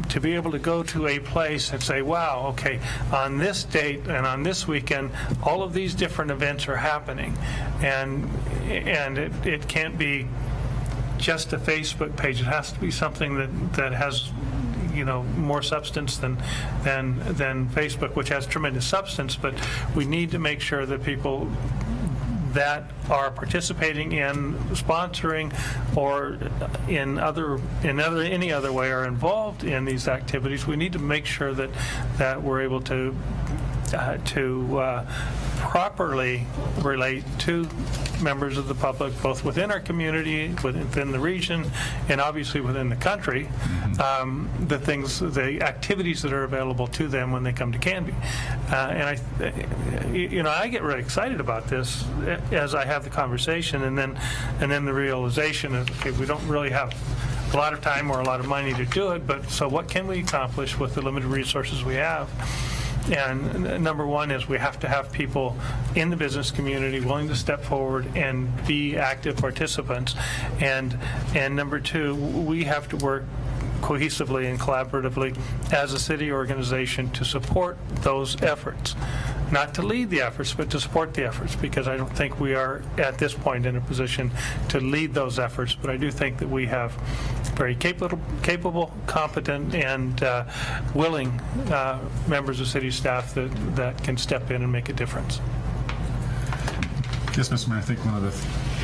to be able to go to a place and say, wow, okay, on this date and on this weekend, all of these different events are happening. And it can't be just a Facebook page. It has to be something that has more substance than Facebook, which has tremendous substance, but we need to make sure that people that are participating in sponsoring or in any other way are involved in these activities. We need to make sure that we're able to properly relate to members of the public, both within our community, within the region, and obviously within the country, the activities that are available to them when they come to Canby. And I get really excited about this as I have the conversation, and then the realization is, okay, we don't really have a lot of time or a lot of money to do it, but so what can we accomplish with the limited resources we have? And number one is we have to have people in the business community willing to step forward and be active participants. And number two, we have to work cohesively and collaboratively as a city organization to support those efforts. Not to lead the efforts, but to support the efforts, because I don't think we are at this point in a position to lead those efforts, but I do think that we have very capable, competent, and willing members of city staff that can step in and make a difference. Yes, Mr. Mayor, I think one of the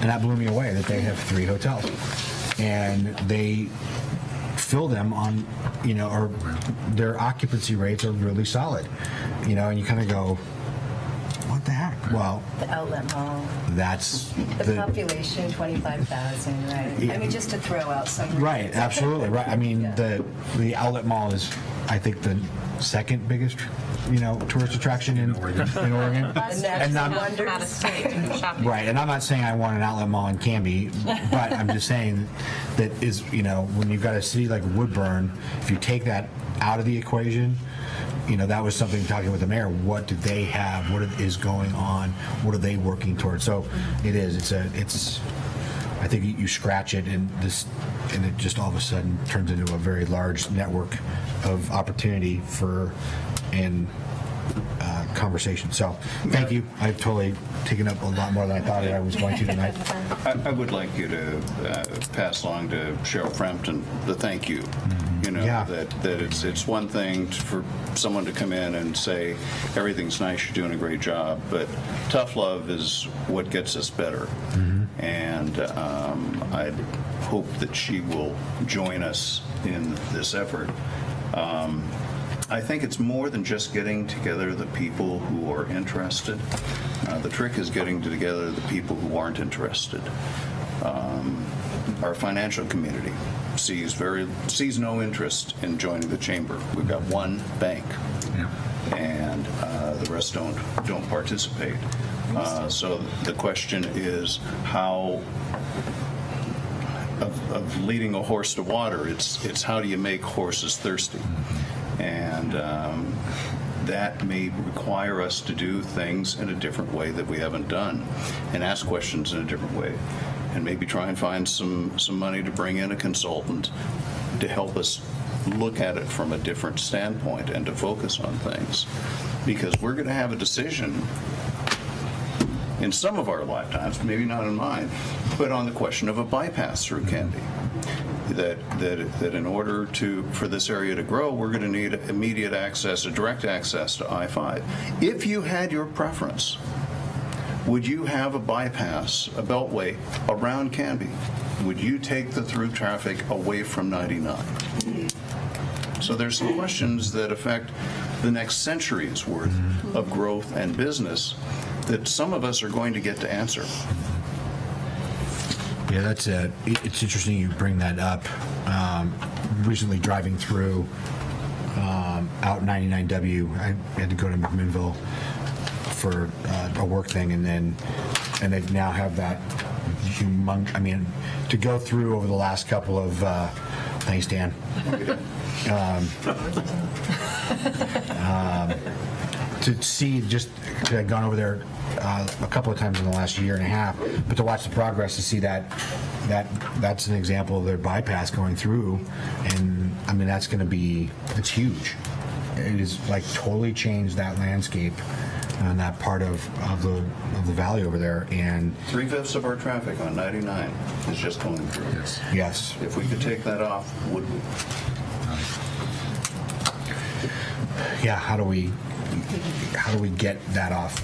and that blew me away that they have 3 hotels, and they fill them on, or their occupancy rates are really solid, and you kind of go, what the heck? Well, The outlet mall, that's the population, 25,000, right? I mean, just to throw out some. right, absolutely right. I mean, the outlet mall is, I think, the second biggest, tourist attraction in Oregon. And Out of state shopping. right, and I'm not saying I want an outlet mall in Canby, but I'm just saying that is, when you've got a city like Woodburn, if you take that out of the equation, that was something talking with the mayor. What do they have? What is going on? What are they working towards? So it is. It's. I think you scratch it, and it just all of a sudden turns into a very large network of opportunity and conversation. So thank you. I've totally taken up a lot more than I thought I was going to tonight. I would like you to pass along to Cheryl Frampton the thank you. Yeah. That it's one thing for someone to come in and say everything's nice, you're doing a great job, but tough love is what gets us better. And I hope that she will join us in this effort. I think it's more than just getting together the people who are interested. The trick is getting together the people who aren't interested. Our financial community sees no interest in joining the chamber. We've got one bank, and the rest don't participate. So the question is how of leading a horse to water. It's how do you make horses thirsty, and that may require us to do things in a different way that we haven't done, and ask questions in a different way. And maybe try and find some money to bring in a consultant to help us look at it from a different standpoint and to focus on things. Because we're going to have a decision in some of our lifetimes, maybe not in mine, but on the question of a bypass through Canby. That in order for this area to grow, we're going to need immediate access, direct access to I-5. If you had your preference, would you have a bypass, a beltway, around Canby? Would you take the through traffic away from 99? So there's some questions that affect the next century's worth of growth and business that some of us are going to get to answer. Yeah, it's interesting you bring that up. Recently driving through out 99W, I had to go to McMinnville for a work thing, and they now have that to go through over the last couple of thanks, Dan. To see, I've gone over there a couple of times in the last year and a half, but to watch the progress, to see that's an example of their bypass going through, and that's going to be, it's huge. It is like totally changed that landscape and that part of the valley over there. And 3/5 of our traffic on 99 is just going through. Yes. If we could take that off, would we? Yeah. How do we get that off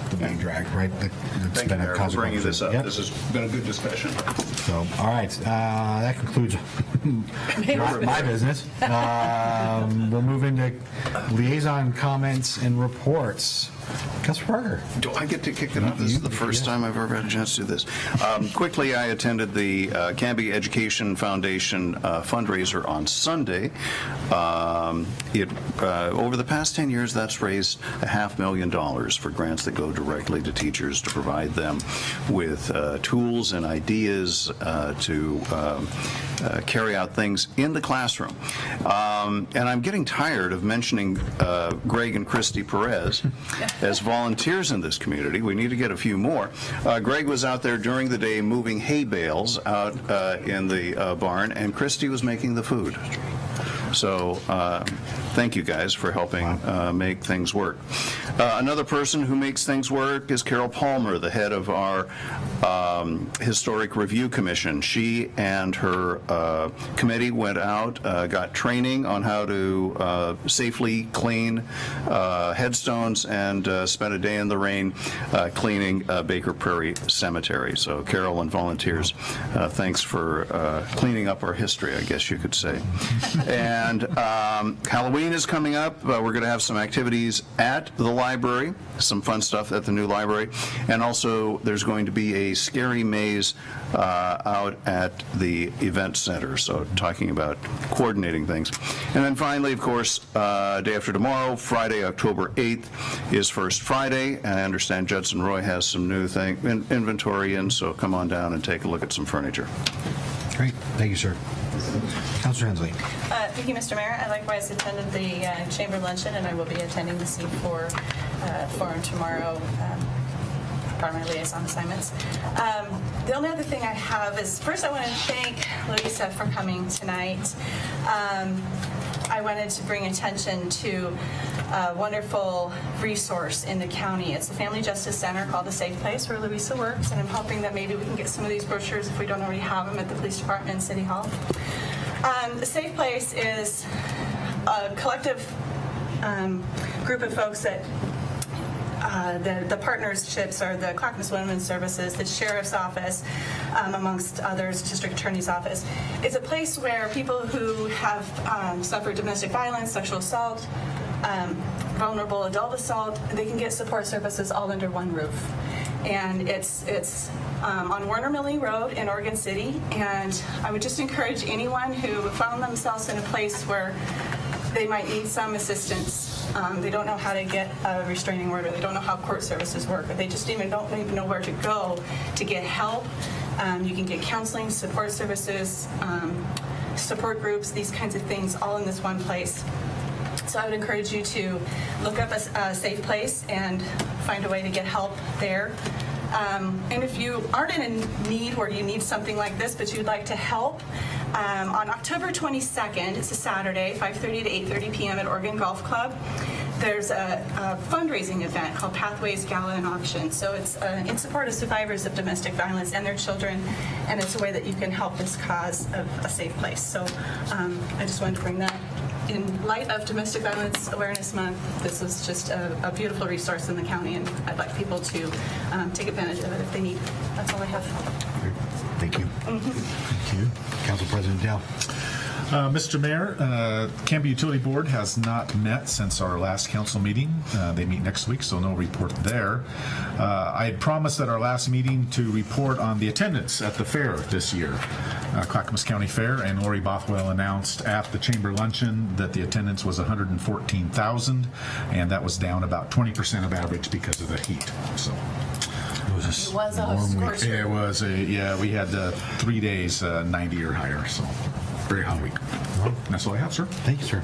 the main drag? Right. Thank you, Mayor, for bringing this up. Yep. This has been a good discussion. So, all right, that concludes my business. We'll move into liaison comments and reports. Councilor Parker. Do I get to kick it off? This is the first time I've ever had a chance to do this. Quickly, I attended the Canby Education Foundation fundraiser on Sunday. Over the past 10 years, that's raised $500,000 for grants that go directly to teachers to provide them with tools and ideas to carry out things in the classroom. And I'm getting tired of mentioning Greg and Christy Perez as volunteers in this community. We need to get a few more. Greg was out there during the day moving hay bales out in the barn, and Christy was making the food. So thank you guys for helping make things work. Another person who makes things work is Carol Palmer, the head of our Historic Review Commission. She and her committee went out, got training on how to safely clean headstones, and spent a day in the rain cleaning Baker Prairie Cemetery. So Carol and volunteers, thanks for cleaning up our history, I guess you could say. And Halloween is coming up. We're going to have some activities at the library, some fun stuff at the new library, and also there's going to be a scary maze out at the event center, so talking about coordinating things. And then finally, of course, day after tomorrow, Friday, October 8th, is First Friday, and I understand Judson Roy has some new inventory in, so come on down and take a look at some furniture. Great. Thank you, sir. Councilor Hensley. Thank you, Mr. Mayor. I likewise attended the Chamber luncheon, and I will be attending the C4 forum tomorrow. Part of my liaison assignments. The only other thing I have is, first I want to thank Louisa for coming tonight. I wanted to bring attention to a wonderful resource in the county. It's the Family Justice Center called The Safe Place, where Louisa works, and I'm hoping that maybe we can get some of these brochures, if we don't already have them, at the police department and City Hall. The Safe Place is a collective group of folks that the partnerships are the Clackamas Women's Services, the Sheriff's Office, amongst others, District Attorney's Office. It's a place where people who have suffered domestic violence, sexual assault, vulnerable adult assault, they can get support services all under one roof. And it's on Warner Milling Road in Oregon City, and I would just encourage anyone who found themselves in a place where they might need some assistance. They don't know how to get a restraining order. They don't know how court services work. Or they just don't even know where to go to get help. You can get counseling, support services, support groups, these kinds of things, all in this one place. So I would encourage you to look up a safe place and find a way to get help there. And if you aren't in a need where you need something like this, but you'd like to help, on October 22nd, it's a Saturday, 5:30 to 8:30 p.m. at Oregon Golf Club, there's a fundraising event called Pathways Gala and Auction. So it's in support of survivors of domestic violence and their children, and it's a way that you can help this cause of a safe place. So I just wanted to bring that. In light of Domestic Violence Awareness Month, this is just a beautiful resource in the county, and I'd like people to take advantage of it if they need. That's all I have. Thank you. Thank you. Council President Dale. Mr. Mayor, Canby Utility Board has not met since our last council meeting. They meet next week, so no report there. I had promised at our last meeting to report on the attendance at the fair this year, Clackamas County Fair, and Lori Bothwell announced at the Chamber luncheon that the attendance was 114,000, and that was down about 20% of average because of the heat. So it was a scorcher. It was we had 3 days 90 or higher, so very hot week. That's all I have, sir. Thank you, sir.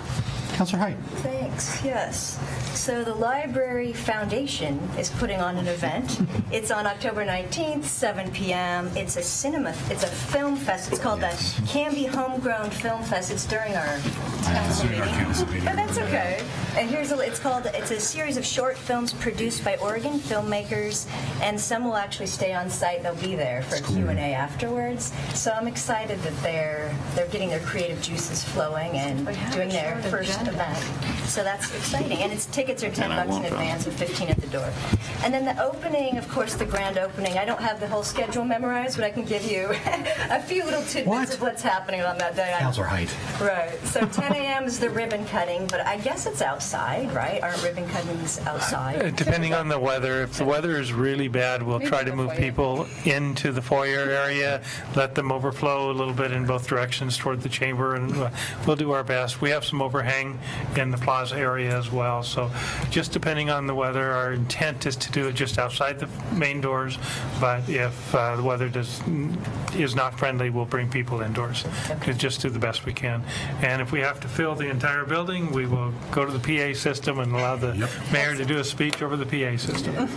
Councilor Height. Thanks, yes. So the Library Foundation is putting on an event. It's on October 19th, 7 p.m. It's a film fest. It's called the Canby Homegrown Film Fest. It's during our council meeting. But that's okay. And it's a series of short films produced by Oregon filmmakers, and some will actually stay on site. They'll be there for a Q&A afterwards. So I'm excited that they're getting their creative juices flowing and doing their first event. So that's exciting. And tickets are $10 in advance with 15 at the door. And then the opening, of course, the grand opening. I don't have the whole schedule memorized, but I can give you a few little tidbits of what's happening on that day. Councilor Height. Right. So 10 a.m. is the ribbon cutting, but I guess it's outside, right? Aren't ribbon cuttings outside? Depending on the weather. If the weather is really bad, we'll try to move people into the foyer area, let them overflow a little bit in both directions toward the chamber, and we'll do our best. We have some overhang in the plaza area as well, so just depending on the weather, our intent is to do it just outside the main doors, but if the weather is not friendly, we'll bring people indoors. We'll just do the best we can. And if we have to fill the entire building, we will go to the PA system and allow the mayor to do a speech over the PA system.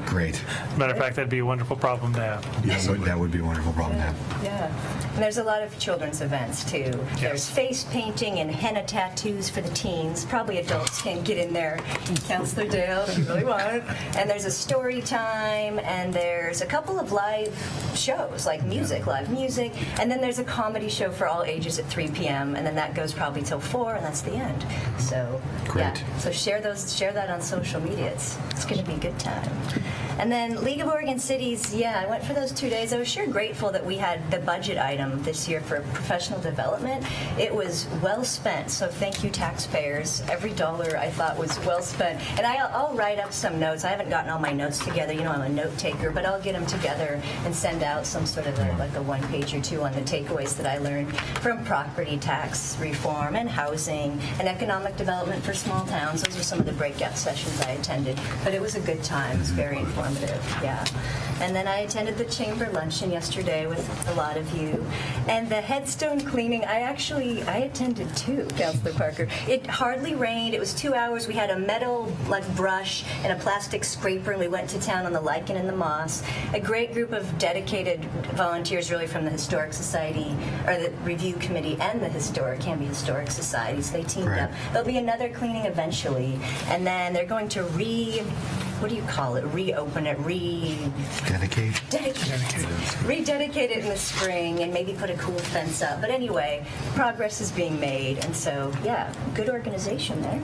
Great. Matter of fact, that'd be a wonderful problem to have. Yes, that would be a wonderful problem to have. Yeah. And there's a lot of children's events, too. There's face painting and henna tattoo cues for the teens. Probably adults can get in there. Counselor Dale, if you really want. And there's a story time, and there's a couple of live shows, like music, live music, and then there's a comedy show for all ages at 3 p.m., and then that goes probably till 4, and that's the end. So, Great. yeah. So share that on social media. It's going to be a good time. And then League of Oregon Cities, I went for those 2 days. I was sure grateful that we had the budget item this year for professional development. It was well spent, so thank you, taxpayers. Every dollar I thought was well spent. And I'll write up some notes. I haven't gotten all my notes together. You know, I'm a note taker, but I'll get them together and send out some sort of a 1 page or 2 on the takeaways that I learned from property tax reform and housing and economic development for small towns. Those are some of the breakout sessions I attended. But it was a good time. It was very informative, yeah. And then I attended the chamber luncheon yesterday with a lot of you. And the headstone cleaning, I attended too, Councilor Parker. It hardly rained. It was 2 hours. We had a metal brush and a plastic scraper, and we went to town on the lichen and the moss. A great group of dedicated volunteers, really, from the Historic Society, or the Review Committee, and the Canby Historic Society. So they teamed up. There'll be another cleaning eventually, and then they're going to reopen it, rededicate it in the spring, and maybe put a cool fence up. But anyway, progress is being made, and so, good organization there.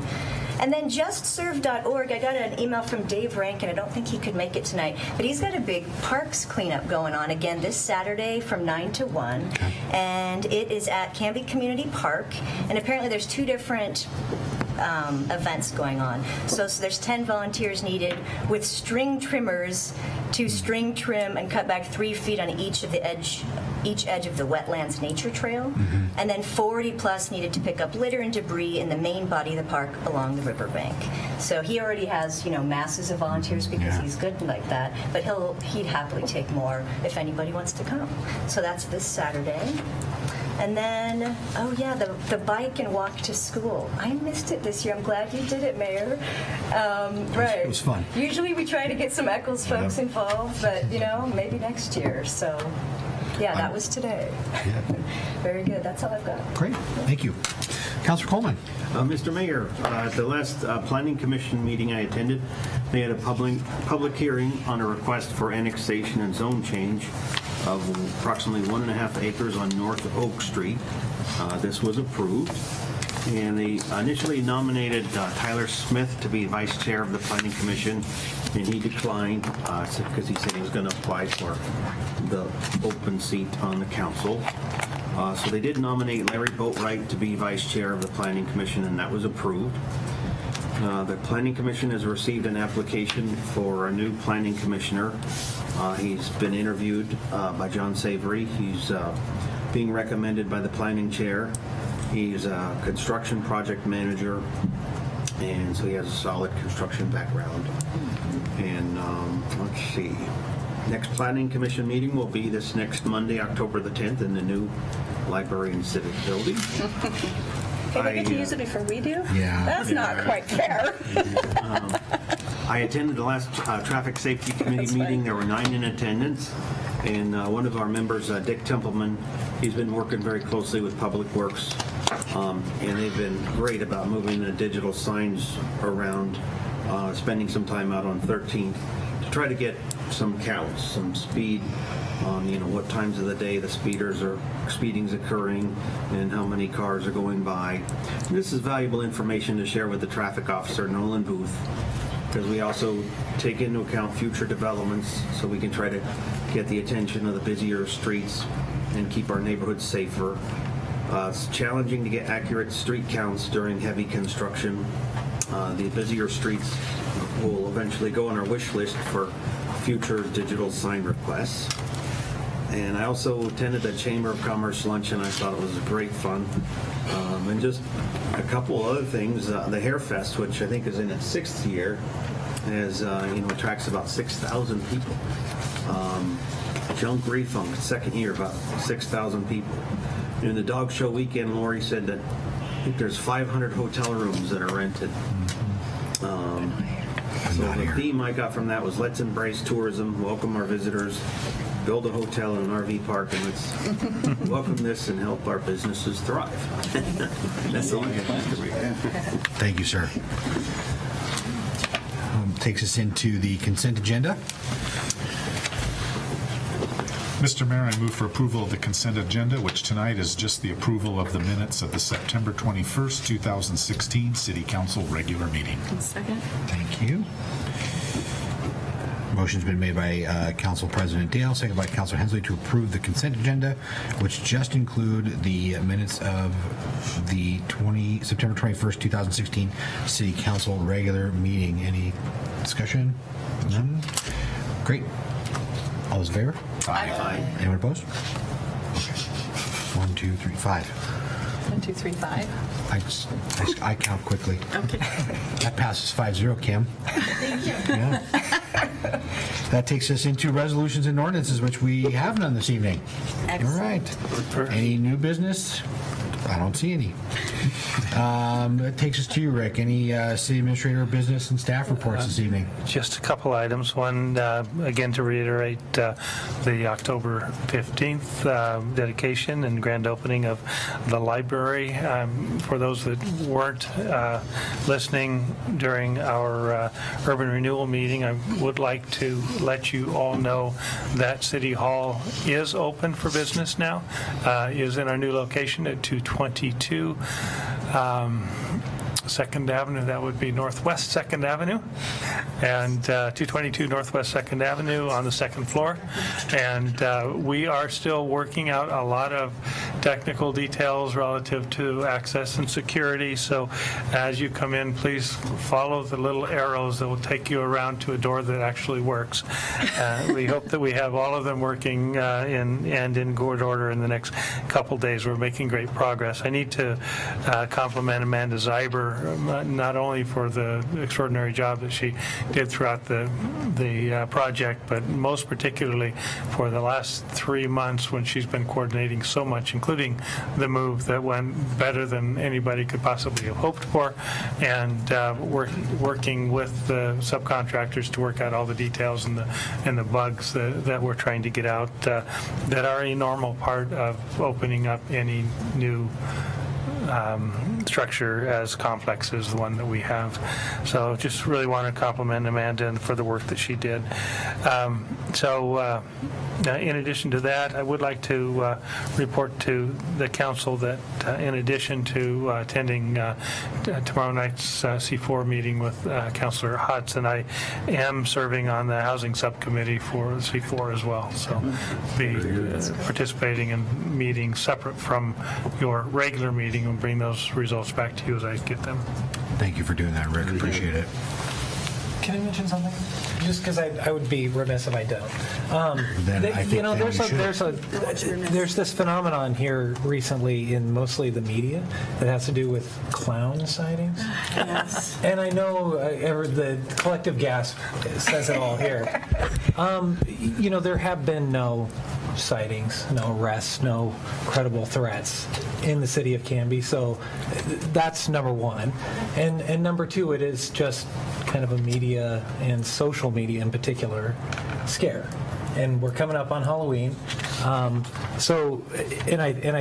And then justserve.org, I got an email from Dave Rankin. I don't think he could make it tonight, but he's got a big parks cleanup going on again this Saturday from 9 to 1. Okay. And it is at Canby Community Park. And apparently there's 2 different events going on. So there's 10 volunteers needed with string trimmers to string trim and cut back 3 feet on each edge of the wetlands nature trail, and then 40 plus needed to pick up litter and debris in the main body of the park along the riverbank. So he already has masses of volunteers because he's good like that, but he'd happily take more if anybody wants to come. So that's this Saturday. And then, the bike and walk to school. I missed it this year. I'm glad you did it, Mayor. Right. It was fun. Usually we try to get some Eccles folks involved, but, maybe next year. So, that was today. Yeah. Very good. That's all I've got. Great. Thank you. Councilor Coleman. Mr. Mayor, at the last Planning Commission meeting I attended, they had a public hearing on a request for annexation and zone change of approximately 1.5 acres on North Oak Street. This was approved, and they initially nominated Tyler Smith to be vice chair of the Planning Commission, and he declined because he said he was going to apply for the open seat on the council. So they did nominate Larry Boatwright to be vice chair of the Planning Commission, and that was approved. The Planning Commission has received an application for a new planning commissioner. He's been interviewed by John Savory. He's being recommended by the planning chair. He's a construction project manager, and so he has a solid construction background. And let's see. Next Planning Commission meeting will be this next Monday, October the 10th, in the new Library and Civic Building. Okay, they get to use it before we do? Yeah. That's not quite fair. I attended the last Traffic Safety Committee meeting. There were 9 in attendance, and one of our members, Dick Templeman, he's been working very closely with Public Works, and they've been great about moving the digital signs around, spending some time out on 13th to try to get some counts, some speed on what times of the day the speeding's occurring and how many cars are going by. And this is valuable information to share with the traffic officer, Nolan Booth, because we also take into account future developments so we can try to get the attention of the busier streets and keep our neighborhoods safer. It's challenging to get accurate street counts during heavy construction. The busier streets will eventually go on our wish list for future digital sign requests. And I also attended the Chamber of Commerce luncheon. I thought it was great fun. And just a couple other things. The Hair Fest, which I think is in its 6th year, has attracts about 6,000 people. Junk Refunk, 2nd year, about 6,000 people. In the dog show weekend, Lori said that I think there's 500 hotel rooms that are rented. So not the here. theme I got from that was let's embrace tourism, welcome our visitors, build a hotel and an RV park, and let's welcome this and help our businesses thrive. That's all I have. Thank you, sir. Takes us into the consent agenda. Mr. Mayor, I move for approval of the consent agenda, which tonight is just the approval of the minutes of the September 21st, 2016 City Council regular meeting. Second. Thank you. Motion's been made by Council President Dale, seconded by Councilor Hensley to approve the consent agenda, which just include the minutes of the September 21st, 2016 City Council regular meeting. Any discussion? None? Great. All those in favor? Aye. Anyone opposed? 1, 2, 3, 5. 1, 2, 3, 5. I count quickly. Okay. That passes 5-0, Kim. Thank you. Yeah. That takes us into resolutions and ordinances, which we have none this evening. Excellent. All right. Any new business? I don't see any. That takes us to you, Rick. Any city administrator business and staff reports this evening? Just a couple items. One, again, to reiterate the October 15th dedication and grand opening of the library. For those that weren't listening during our urban renewal meeting, I would like to let you all know that City Hall is open for business now, is in our new location at 222 Second Avenue. That would be Northwest 2nd Avenue, and 222 Northwest 2nd Avenue on the second floor. And we are still working out a lot of technical details relative to access and security. So as you come in, please follow the little arrows that will take you around to a door that actually works. We hope that we have all of them working in good order in the next couple days. We're making great progress. I need to compliment Amanda Zyber, not only for the extraordinary job that she did throughout the project, but most particularly for the last 3 months when she's been coordinating so much, including the move that went better than anybody could possibly have hoped for, and working with the subcontractors to work out all the details and the bugs that we're trying to get out that are a normal part of opening up any new structure as complex as the one that we have. So just really want to compliment Amanda for the work that she did. In addition to that, I would like to report to the council that in addition to attending tomorrow night's C4 meeting with Councillor Hudson, I am serving on the housing subcommittee for C4 as well. So be participating in meetings separate from your regular meeting and bring those results back to you as I get them. Thank you for doing that, Rick. Appreciate it. Can I mention something? Just because I would be remiss if I don't. There's this phenomenon here recently in mostly the media that has to do with clown sightings. Yes. And I know the collective gasp says it all here. There have been no sightings, no arrests, no credible threats in the city of Canby. So that's number one. And number two, it is just kind of a media and social media in particular scare. And we're coming up on Halloween. I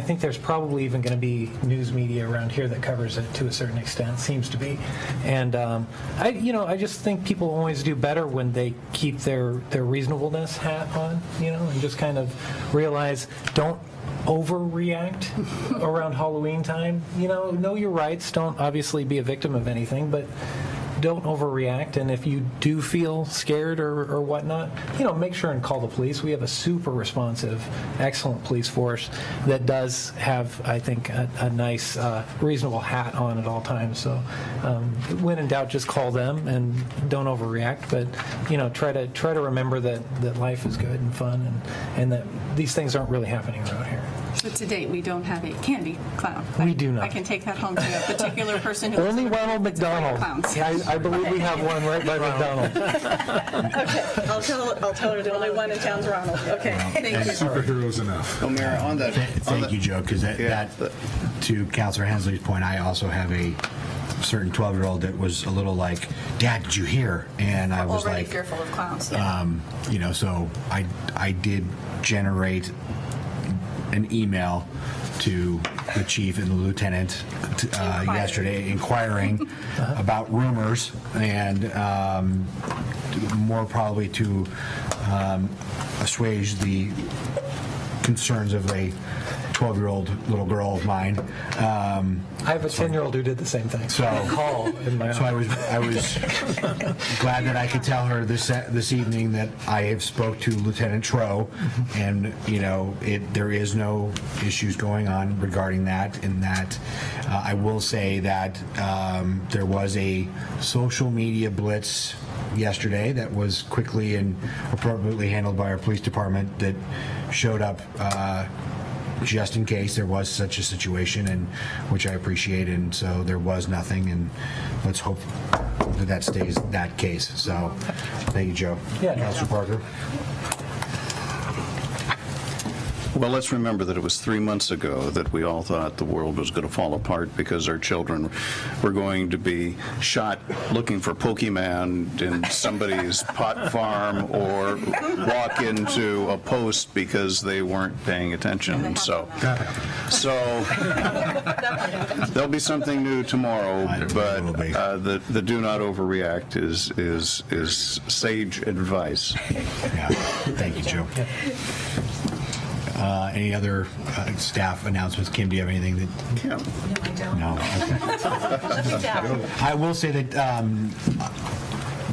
think there's probably even going to be news media around here that covers it to a certain extent, seems to be. And I just think people always do better when they keep their reasonableness hat on, and just kind of realize don't overreact around Halloween time. Know your rights. Don't obviously be a victim of anything, but don't overreact. And if you do feel scared or whatnot, make sure and call the police. We have a super responsive, excellent police force that does have, I think, a nice, reasonable hat on at all times. So when in doubt, just call them and don't overreact. But try to remember that life is good and fun, and that these things aren't really happening around here. So to date, we don't have a candy clown. We do not. I can take that home to a particular person who Only Ronald McDonald. Clowns. I believe we have one right by McDonald. Okay, I'll tell her the only one in town's Ronald. Okay, thank you. Superheroes enough. Well, Mayor, on that, Thank you, Joe, because that, to Councilor Hensley's point, I also have a certain 12-year-old that was a little like, Dad, did you hear? And I was Already like, fearful of clowns. so I did generate an email to the chief and the lieutenant yesterday inquiring about rumors and more probably to assuage the concerns of a 12-year-old little girl of mine. I have a 10-year-old who did the same thing. So call in my So office. I was glad that I could tell her this evening that I have spoke to Lieutenant Tro, and there is no issues going on regarding that. And that I will say that there was a social media blitz yesterday that was quickly and appropriately handled by our police department that showed up. Just in case there was such a situation, and which I appreciate, and so there was nothing, and let's hope that stays that case. So, thank you, Joe. Yeah. Councilor Parker. Well, let's remember that it was 3 months ago that we all thought the world was going to fall apart because our children were going to be shot looking for Pokemon in somebody's pot farm or walk into a post because they weren't paying attention. So there'll be something new tomorrow, but the do not overreact is sage advice. Yeah. Thank you, Joe. Any other staff announcements? Kim, do you have anything that? Kim. No, I don't. No. I will say that,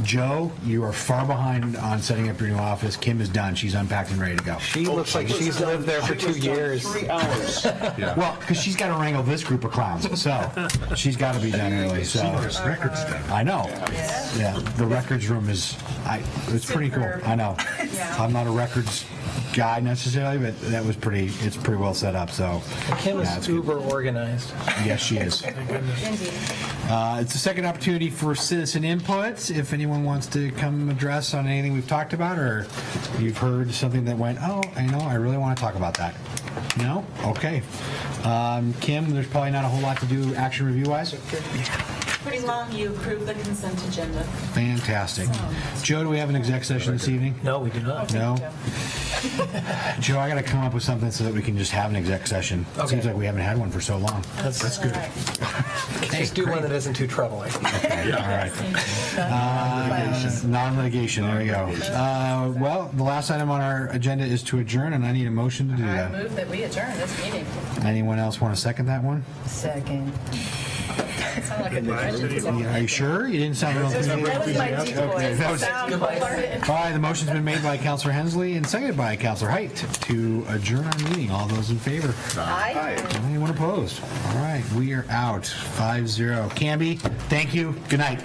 Joe, you are far behind on setting up your new office. Kim is done. She's unpacked and ready to go. She looks like she's lived there for 2 years. 3 hours. Well, because she's got to wrangle this group of clowns, so she's got to be done early. So Records done. I know. Yeah, the records room is. It's pretty cool. I know. I'm not a records guy necessarily, but that was pretty. It's pretty well set up. So Kim is it's uber organized. yes, she is. It's the second opportunity for citizen input. If anyone wants to come address on anything we've talked about, or you've heard something that went, oh, I really want to talk about that. No? Okay. Kim, there's probably not a whole lot to do action review-wise? Pretty long. You approve the consent agenda. Fantastic. Joe, do we have an exec session this evening? No, we do not. No? Joe, I got to come up with something so that we can just have an exec session. It seems like we haven't had one for so long. That's good. Just do one that isn't too troubling. Okay, all right. Non-litigation, there we go. Well, the last item on our agenda is to adjourn, and I need a motion to do I that. move that we adjourn this meeting. Anyone else want to second that one? Second. Are you sure? You didn't sound real That was my deep Okay, voice. that was- Sound voice. All right, the motion's been made by Councilor Hensley and seconded by Councilor Height to adjourn our meeting. All those in favor? Aye. Anyone opposed? All right, we are out 5-0. Canby, thank you. Good night.